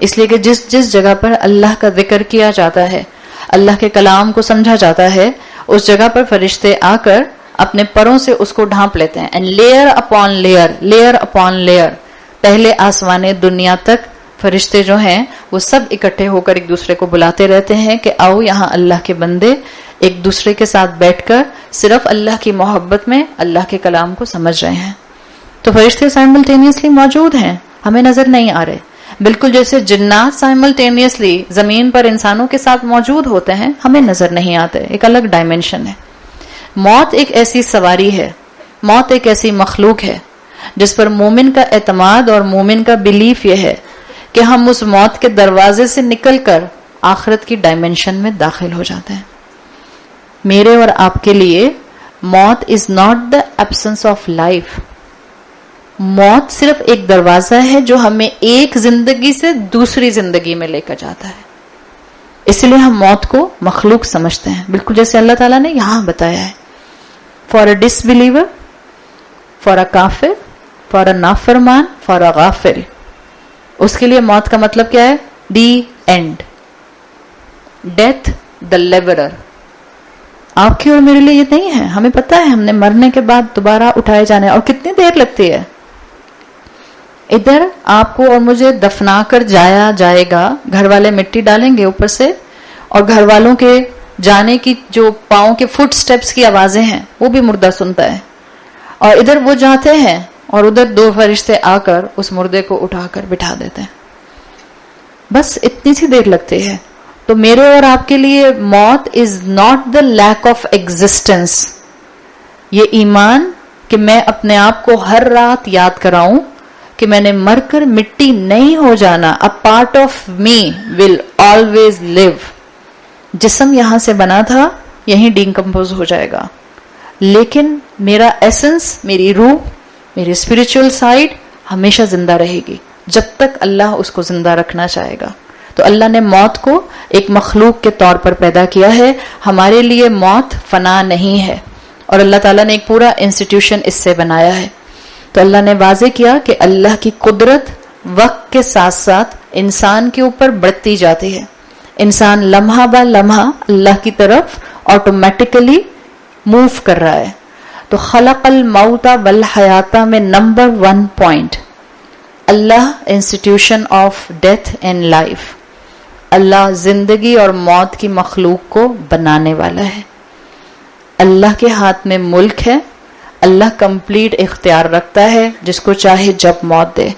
اس لیے کہ جس جس جگہ پر اللہ کا ذکر کیا جاتا ہے، اللہ کے کلام کو سمجھا جاتا ہے، اس جگہ پر فرشتے آ کر اپنے پروں سے اس کو ڈھانپ لیتے ہیں. And layer upon layer, layer upon layer, پہلے آسمان دنیا تک فرشتے جو ہیں وہ سب اکٹھے ہو کر ایک دوسرے کو بلاتے رہتے ہیں کہ آؤ یہاں اللہ کے بندے ایک دوسرے کے ساتھ بیٹھ کر صرف اللہ کی محبت میں اللہ کے کلام کو سمجھ رہے ہیں. تو فرشتے سائملٹینیسلی موجود ہیں، ہمیں نظر نہیں آ رہے. بالکل جیسے جنات سائملٹینیسلی زمین پر انسانوں کے ساتھ موجود ہوتے ہیں، ہمیں نظر نہیں آتے، ایک الگ ڈائمنشن ہے. موت ایک ایسی سواری ہے، موت ایک ایسی مخلوق ہے جس پر مومن کا اعتماد اور مومن کا بلیف یہ ہے کہ ہم اس موت کے دروازے سے نکل کر آخرت کی ڈائمنشن میں داخل ہو جاتے ہیں. میرے اور آپ کے لیے موت is not the absence of life. موت صرف ایک دروازہ ہے جو ہمیں ایک زندگی سے دوسری زندگی میں لے کر جاتا ہے. اس لیے ہم موت کو مخلوق سمجھتے ہیں، بالکل جیسے اللہ تعالیٰ نے یہاں بتایا ہے. For a disbeliever, for a کافر، فار اے نافرمان، فار اے غافل، اس کے لیے موت کا مطلب کیا ہے؟ The end. Death the leveller. آپ کی اور میرے لیے یہ نہیں ہے. ہمیں پتا ہے ہم نے مرنے کے بعد دوبارہ اٹھائے جانے، اور کتنی دیر لگتی ہے. ادھر آپ کو اور مجھے دفنا کر جایا جائے گا، گھر والے مٹی ڈالیں گے اوپر سے، اور گھر والوں کے جانے کی جو پاؤں کے فٹ سٹیپس کی آوازیں ہیں وہ بھی مردہ سنتا ہے. اور ادھر وہ جاتے ہیں اور ادھر دو فرشتے آ کر اس مردے کو اٹھا کر بٹھا دیتے ہیں. بس اتنی سی دیر لگتی ہے. تو میرے اور آپ کے لیے موت is not the lack of existence. یہ ایمان کہ میں اپنے آپ کو ہر رات یاد کراؤں کہ میں نے مر کر مٹی نہیں ہو جانا. A part of me will always live. جسم یہاں سے بنا تھا، یہیں ڈیکمپوز ہو جائے گا، لیکن میرا ایسنس، میری روح، میری اسپرچل سائڈ ہمیشہ زندہ رہے گی جب تک اللہ اس کو زندہ رکھنا چاہے گا. تو اللہ نے موت کو ایک مخلوق کے طور پر پیدا کیا ہے. ہمارے لیے موت فنا نہیں ہے، اور اللہ تعالیٰ نے ایک پورا انسٹیٹیوشن اس سے بنایا ہے. تو اللہ نے واضح کیا کہ اللہ کی قدرت وقت کے ساتھ ساتھ انسان کے اوپر بڑھتی جاتی ہے. انسان لمحہ با لمحہ اللہ کی طرف آٹومیٹیکلی موو کر رہا ہے. تو خلق الموت والحیات میں نمبر 1 پوائنٹ اللہ institution of death and life. اللہ زندگی اور موت کی مخلوق کو بنانے والا ہے. اللہ کے ہاتھ میں ملک ہے. اللہ کمپلیٹ اختیار رکھتا ہے، جس کو چاہے جب موت دے.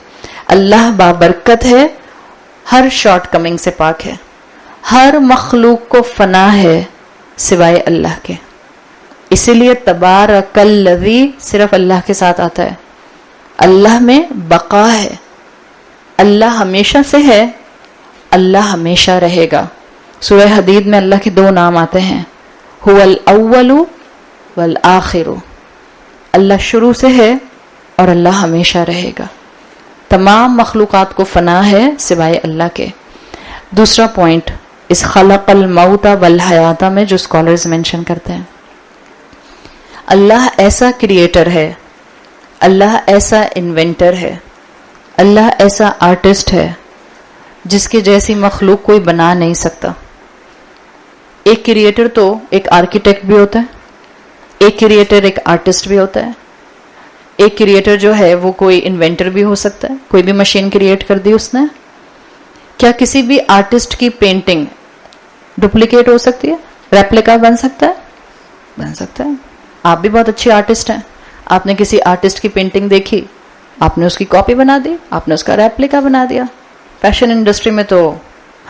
اللہ بابرکت ہے، ہر شارٹ کمنگ سے پاک ہے. ہر مخلوق کو فنا ہے سوائے اللہ کے. اسی لیے تبارک الذی صرف اللہ کے ساتھ آتا ہے. اللہ میں بقا ہے. اللہ ہمیشہ سے ہے، اللہ ہمیشہ رہے گا. سورہ حدید میں اللہ کے 2 نام آتے ہیں، هو الاول والآخر. اللہ شروع سے ہے اور اللہ ہمیشہ رہے گا. تمام مخلوقات کو فنا ہے سوائے اللہ کے. دوسرا پوائنٹ اس خلق الموت والحیات میں جو اسکالرز مینشن کرتے ہیں، اللہ ایسا کریٹر ہے، اللہ ایسا انوینٹر ہے، اللہ ایسا آرٹسٹ ہے جس کے جیسی مخلوق کوئی بنا نہیں سکتا. ایک کریٹر تو ایک آرکیٹیکٹ بھی ہوتا ہے، ایک کریٹر ایک آرٹسٹ بھی ہوتا ہے. ایک کریٹر جو ہے وہ کوئی انوینٹر بھی ہو سکتا ہے. کوئی بھی مشین کریٹ کر دی اس نے. کیا کسی بھی آرٹسٹ کی پینٹنگ ڈپلیکیٹ ہو سکتی ہے؟ ریپلیکا بن سکتا ہے؟ بن سکتا ہے. آپ بھی بہت اچھے آرٹسٹ ہیں. آپ نے کسی آرٹسٹ کی پینٹنگ دیکھی، آپ نے اس کی کاپی بنا دی، آپ نے اس کا ریپلیکا بنا دیا. فیشن انڈسٹری میں تو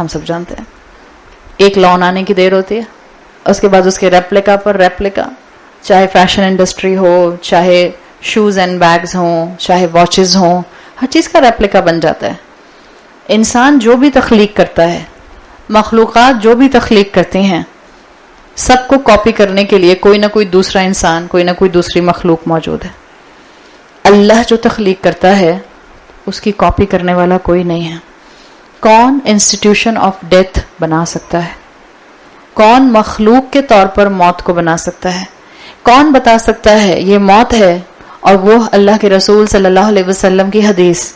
ہم سب جانتے ہیں ایک لون آنے کی دیر ہوتی ہے، اس کے بعد اس کے ریپلیکا پر ریپلیکا. چاہے فیشن انڈسٹری ہو، چاہے شوز اینڈ بیگز ہوں، چاہے واچز ہوں، ہر چیز کا ریپلیکا بن جاتا ہے. انسان جو بھی تخلیق کرتا ہے، مخلوقات جو بھی تخلیق کرتے ہیں، سب کو کاپی کرنے کے لیے کوئی نہ کوئی دوسرا انسان، کوئی نہ کوئی دوسری مخلوق موجود ہے. اللہ جو تخلیق کرتا ہے اس کی کاپی کرنے والا کوئی نہیں ہے. کون انسٹیٹیوشن آف ڈیتھ بنا سکتا ہے؟ کون مخلوق کے طور پر موت کو بنا سکتا ہے؟ کون بتا سکتا ہے یہ موت ہے؟ اور وہ اللہ کے رسول صلی اللہ علیہ وسلم کی حدیث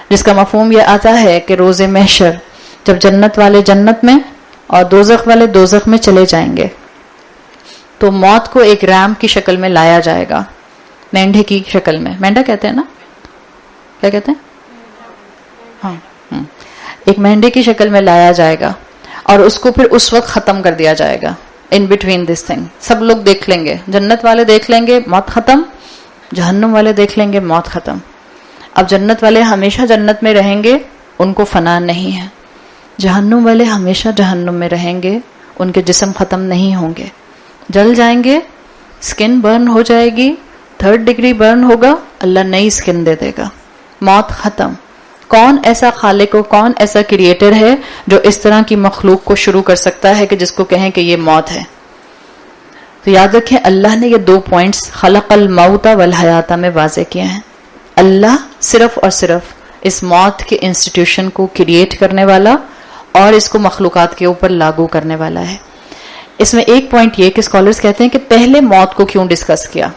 جس کا مفہوم یہ آتا ہے کہ روز محشر جب جنت والے جنت میں اور دوزخ والے دوزخ میں چلے جائیں گے تو موت کو ایک ریمپ کی شکل میں لایا جائے گا، مینڈھے کی شکل میں. مینڈا کہتے ہیں نا، کیا کہتے ہیں؟ ہاں، ایک مینڈے کی شکل میں لایا جائے گا اور اس کو پھر اس وقت ختم کر دیا جائے گا. ان بٹوین دس تھنگ سب لوگ دیکھ لیں گے، جنت والے دیکھ لیں گے موت ختم، جہنم والے دیکھ لیں گے موت ختم. اب جنت والے ہمیشہ جنت میں رہیں گے، ان کو فنا نہیں ہے. جہنم والے ہمیشہ جہنم میں رہیں گے، ان کے جسم ختم نہیں ہوں گے، جل جائیں گے، سکن برن ہو جائے گی، 3rd ڈگری برن ہوگا، اللہ نئی سکن دے دے گا، موت ختم. کون ایسا خالق و کون ایسا کریٹر ہے جو اس طرح کی مخلوق کو شروع کر سکتا ہے کہ جس کو کہیں کہ یہ موت ہے؟ تو یاد رکھیں اللہ نے یہ 2 پوائنٹس خلق الموت والحیات میں واضح کیے ہیں. اللہ صرف اور صرف اس موت کے انسٹیٹیوشن کو کریٹ کرنے والا اور اس کو مخلوقات کے اوپر لاگو کرنے والا ہے. اس میں ایک پوائنٹ یہ کہ اسکالرز کہتے ہیں کہ پہلے موت کو کیوں ڈسکس کیا،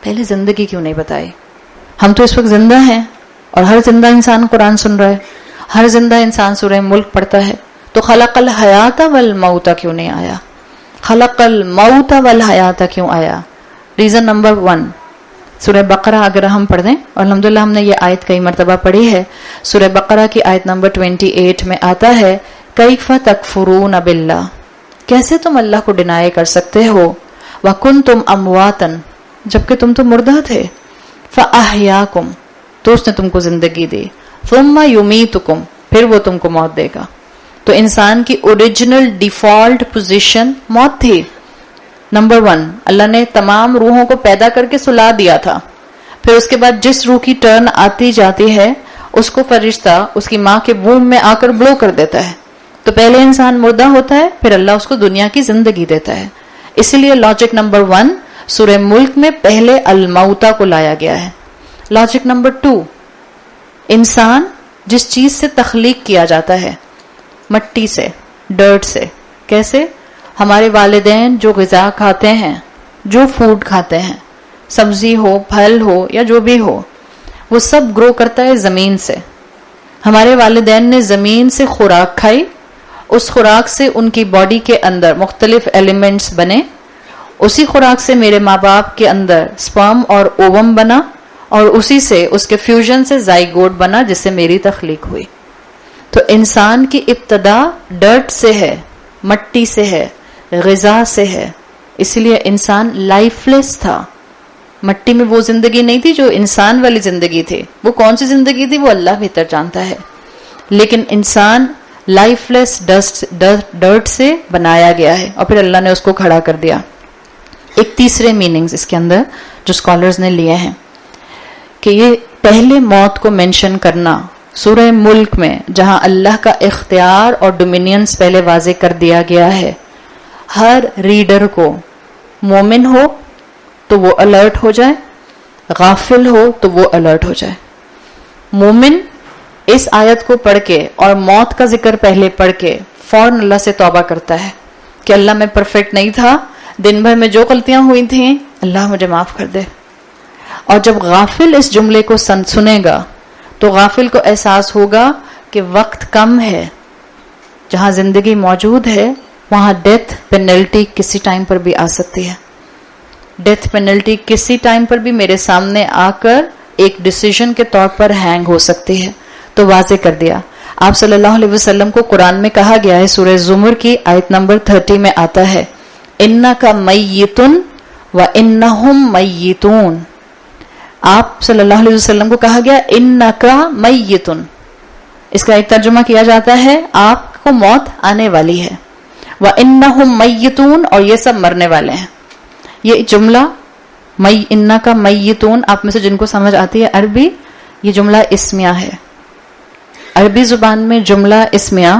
پہلے زندگی کیوں نہیں بتائی؟ ہم تو اس وقت زندہ ہیں اور ہر زندہ انسان قرآن سن رہا ہے، ہر زندہ انسان سورہ ملک پڑھتا ہے، تو خلق الحیات والموت کیوں نہیں آیا؟ خلق الموت والحیات کیوں آیا؟ ریزن نمبر 1 سورہ بقرہ اگر ہم پڑھ دیں، اور الحمدللہ ہم نے یہ آیت کئی مرتبہ پڑھی ہے. سورہ بقرہ کی آیت نمبر 28 میں آتا ہے کیف تکفرون باللہ، کیسے تم اللہ کو ڈینائی کر سکتے ہو، وکنتم امواتا، جبکہ تم تو مردہ تھے، فاحیاکم، تو اس نے تم کو زندگی دی، ثم یمیتکم، پھر وہ تم کو موت دے گا. تو انسان کی اوریجنل ڈیفالٹ پوزیشن موت تھی. نمبر 1 اللہ نے تمام روحوں کو پیدا کر کے سلا دیا تھا، پھر اس کے بعد جس روح کی ٹرن آتی جاتی ہے اس کو فرشتہ اس کی ماں کے ووم میں آ کر بلو کر دیتا ہے. تو پہلے انسان مردہ ہوتا ہے، پھر اللہ اس کو دنیا کی زندگی دیتا ہے. اسی لیے لاجک نمبر 1 سورہ ملک میں پہلے الموتا کو لایا گیا ہے. لاجک نمبر 2 انسان جس چیز سے تخلیق کیا جاتا ہے، مٹی سے، ڈرٹ سے، کیسے؟ ہمارے والدین جو غذا کھاتے ہیں، جو فوڈ کھاتے ہیں، سبزی ہو، پھل ہو یا جو بھی ہو، وہ سب گرو کرتا ہے زمین سے. ہمارے والدین نے زمین سے خوراک کھائی، اس خوراک سے ان کی باڈی کے اندر مختلف ایلیمنٹس بنے، اسی خوراک سے میرے ماں باپ کے اندر سپرم اور اووم بنا، اور اسی سے اس کے فیوژن سے زائگوٹ بنا جس سے میری تخلیق ہوئی. تو انسان کی ابتدا ڈرٹ سے ہے، مٹی سے ہے، غذا سے ہے، اس لیے انسان لائف لیس تھا. مٹی میں وہ زندگی نہیں تھی جو انسان والی زندگی تھی. وہ کون سی زندگی تھی وہ اللہ بہتر جانتا ہے، لیکن انسان لائف لیس ڈرٹ سے بنایا گیا ہے اور پھر اللہ نے اس کو کھڑا کر دیا. ایک تیسرے میننگز اس کے اندر جو اسکالرز نے لیے ہیں کہ یہ پہلے موت کو مینشن کرنا سورہ ملک میں جہاں اللہ کا اختیار اور ڈومینینس پہلے واضح کر دیا گیا ہے، ہر ریڈر کو مومن ہو تو وہ الرٹ ہو جائے، غافل ہو تو وہ الرٹ ہو جائے. مومن اس آیت کو پڑھ کے اور موت کا ذکر پہلے پڑھ کے فوراً اللہ سے توبہ کرتا ہے کہ اللہ میں پرفیکٹ نہیں تھا، دن بھر میں جو غلطیاں ہوئی تھیں اللہ مجھے معاف کر دے. اور جب غافل اس جملے کو سنے گا تو غافل کو احساس ہوگا کہ وقت کم ہے، جہاں زندگی موجود ہے وہاں ڈیتھ پینلٹی کسی ٹائم پر بھی آ سکتی ہے. ڈیتھ پینلٹی کسی ٹائم پر بھی میرے سامنے آ کر ایک ڈیسیژن کے طور پر ہینگ ہو سکتی ہے. تو واضح کر دیا. آپ صلی اللہ علیہ وسلم کو قرآن میں کہا گیا ہے، سورہ زمر کی آیت نمبر 30 میں آتا ہے اِنَّكَ مَيِّتٌ وَإِنَّهُمْ مَيِّتُونَ. آپ صلی اللہ علیہ وسلم کو کہا گیا اِنَّكَ مَيِّتٌ. اس کا ایک ترجمہ کیا جاتا ہے آپ کو موت آنے والی ہے، وَإِنَّهُمْ مَيِّتُونَ، اور یہ سب مرنے والے ہیں. یہ جملہ اِنَّكَ مَيِّتُونَ آپ میں سے جن کو سمجھ آتی ہے عربی، یہ جملہ اسمیہ ہے. عربی زبان میں جملہ اسمیہ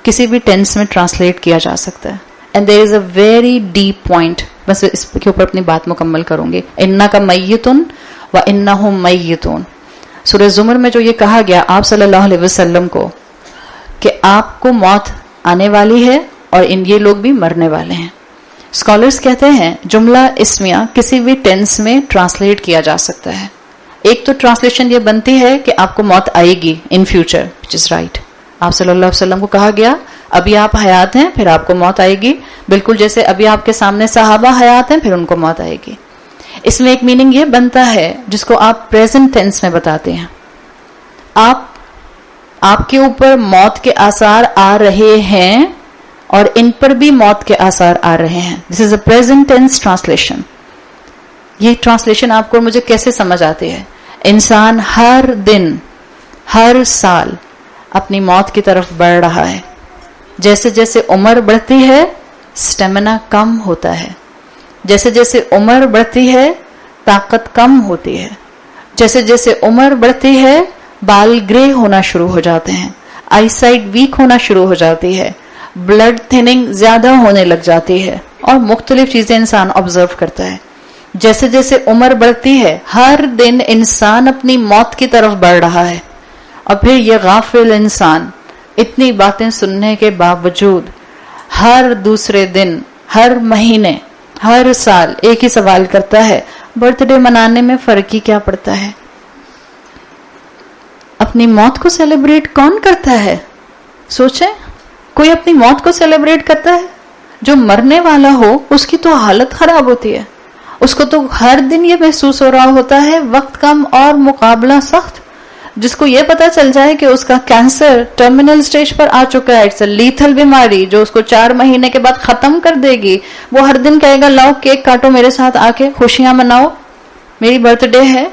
کسی بھی ٹینس میں ٹرانسلیٹ کیا جا سکتا ہے. And there is a very deep point, بس اس کے اوپر اپنی بات مکمل کروں گی. اِنَّكَ مَيِّتٌ وَإِنَّهُمْ مَيِّتُونَ. سورہ زمر میں جو یہ کہا گیا آپ صلی اللہ علیہ وسلم کو کہ آپ کو موت آنے والی ہے اور یہ لوگ بھی مرنے والے ہیں. اسکالرز کہتے ہیں جملہ اسمیہ کسی بھی ٹینس میں ٹرانسلیٹ کیا جا سکتا ہے. ایک تو ٹرانسلیشن یہ بنتی ہے کہ آپ کو موت آئے گی in future, which is right. آپ صلی اللہ علیہ وسلم کو کہا گیا ابھی آپ حیات ہیں پھر آپ کو موت آئے گی، بالکل جیسے ابھی آپ کے سامنے صحابہ حیات ہیں پھر ان کو موت آئے گی. اس میں ایک میننگ یہ بنتا ہے جس کو آپ پریزنٹ ٹینس میں بتاتے ہیں، آپ کے اوپر موت کے آثار آ رہے ہیں اور ان پر بھی موت کے آثار آ رہے ہیں. دس is a present tense translation. یہ ٹرانسلیشن آپ کو مجھے کیسے سمجھ آتی ہے؟ انسان ہر دن ہر سال اپنی موت کی طرف بڑھ رہا ہے. جیسے جیسے عمر بڑھتی ہے سٹیمنا کم ہوتا ہے، جیسے جیسے عمر بڑھتی ہے طاقت کم ہوتی ہے، جیسے جیسے عمر بڑھتی ہے بال گرے ہونا شروع ہو جاتے ہیں، آئی سائٹ ویک ہونا شروع ہو جاتی ہے، بلڈ تھننگ زیادہ ہونے لگ جاتی ہے، اور مختلف چیزیں انسان آبزرو کرتا ہے. جیسے جیسے عمر بڑھتی ہے ہر دن انسان اپنی موت کی طرف بڑھ رہا ہے. اور پھر یہ غافل انسان اتنی باتیں سننے کے باوجود ہر دوسرے دن ہر مہینے ہر سال ایک ہی سوال کرتا ہے برتھ ڈے منانے میں فرق ہی کیا پڑتا ہے؟ اپنی موت کو سیلیبریٹ کون کرتا ہے؟ سوچیں، کوئی اپنی موت کو سیلیبریٹ کرتا ہے؟ جو مرنے والا ہو اس کی تو حالت خراب ہوتی ہے، اس کو تو ہر دن یہ محسوس ہو رہا ہوتا ہے وقت کم اور مقابلہ سخت. جس کو یہ پتا چل جائے کہ اس کا کینسر ٹرمینل سٹیج پر آ چکا ہے، اٹس اے لیتھل بیماری جو اس کو 4 مہینے کے بعد ختم کر دے گی، وہ ہر دن کہے گا لاؤ کیک کاٹو میرے ساتھ آ کے، خوشیاں مناؤ، میری برتھ ڈے ہے.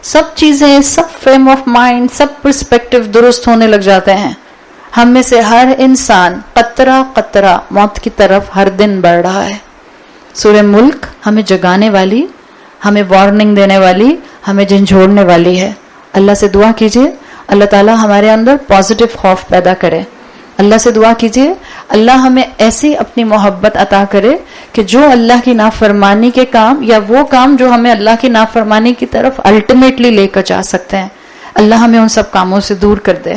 سب چیزیں، سب فریم آف مائنڈ، سب پرسپیکٹو درست ہونے لگ جاتے ہیں. ہم میں سے ہر انسان قطرہ قطرہ موت کی طرف ہر دن بڑھ رہا ہے. سورہ ملک ہمیں جگانے والی، ہمیں وارننگ دینے والی، ہمیں جھنجھوڑنے والی ہے. اللہ سے دعا کیجئے اللہ تعالی ہمارے اندر پازیٹیو خوف پیدا کرے. اللہ سے دعا کیجئے اللہ ہمیں ایسی اپنی محبت عطا کرے کہ جو اللہ کی نافرمانی کے کام یا وہ کام جو ہمیں اللہ کی نافرمانی کی طرف الٹیمیٹلی لے کر جا سکتے ہیں، اللہ ہمیں ان سب کاموں سے دور کر دے.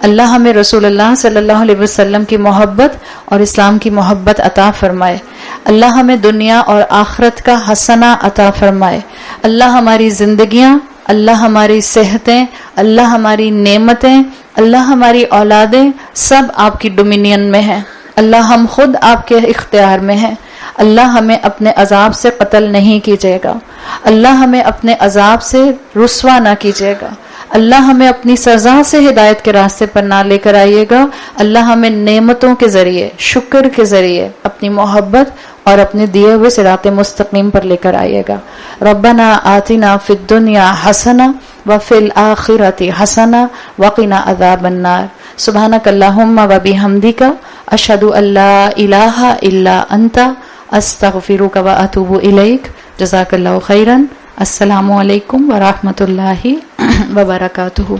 اللہ ہمیں رسول اللہ صلی اللہ علیہ وسلم کی محبت اور اسلام کی محبت عطا فرمائے. اللہ ہمیں دنیا اور آخرت کا حسنہ عطا فرمائے. اللہ ہماری زندگیاں، اللہ ہماری صحتیں، اللہ ہماری نعمتیں، اللہ ہماری اولادیں سب آپ کی ڈومینین میں ہیں. اللہ ہم خود آپ کے اختیار میں ہیں. اللہ ہمیں اپنے عذاب سے قتل نہیں کیجیے گا. اللہ ہمیں اپنے عذاب سے رسوا نہ کیجیے گا. اللہ ہمیں اپنی سزا سے ہدایت کے راستے پر نہ لے کر آئیے گا. اللہ ہمیں نعمتوں کے ذریعے، شکر کے ذریعے اپنی محبت اور اپنے دیے ہوئے صراط مستقیم پر لے کر آئیے گا. ربنا آتنا فی الدنیا حسنہ وفی الآخرۃ حسنہ وقنا عذاب النار. سبحانک اللہم وبحمدک اشہد ان لا الہ الا انت استغفرک واتوب الیک. جزاک اللہ خیرا. السلام علیکم ورحمۃ اللہ وبرکاتہ.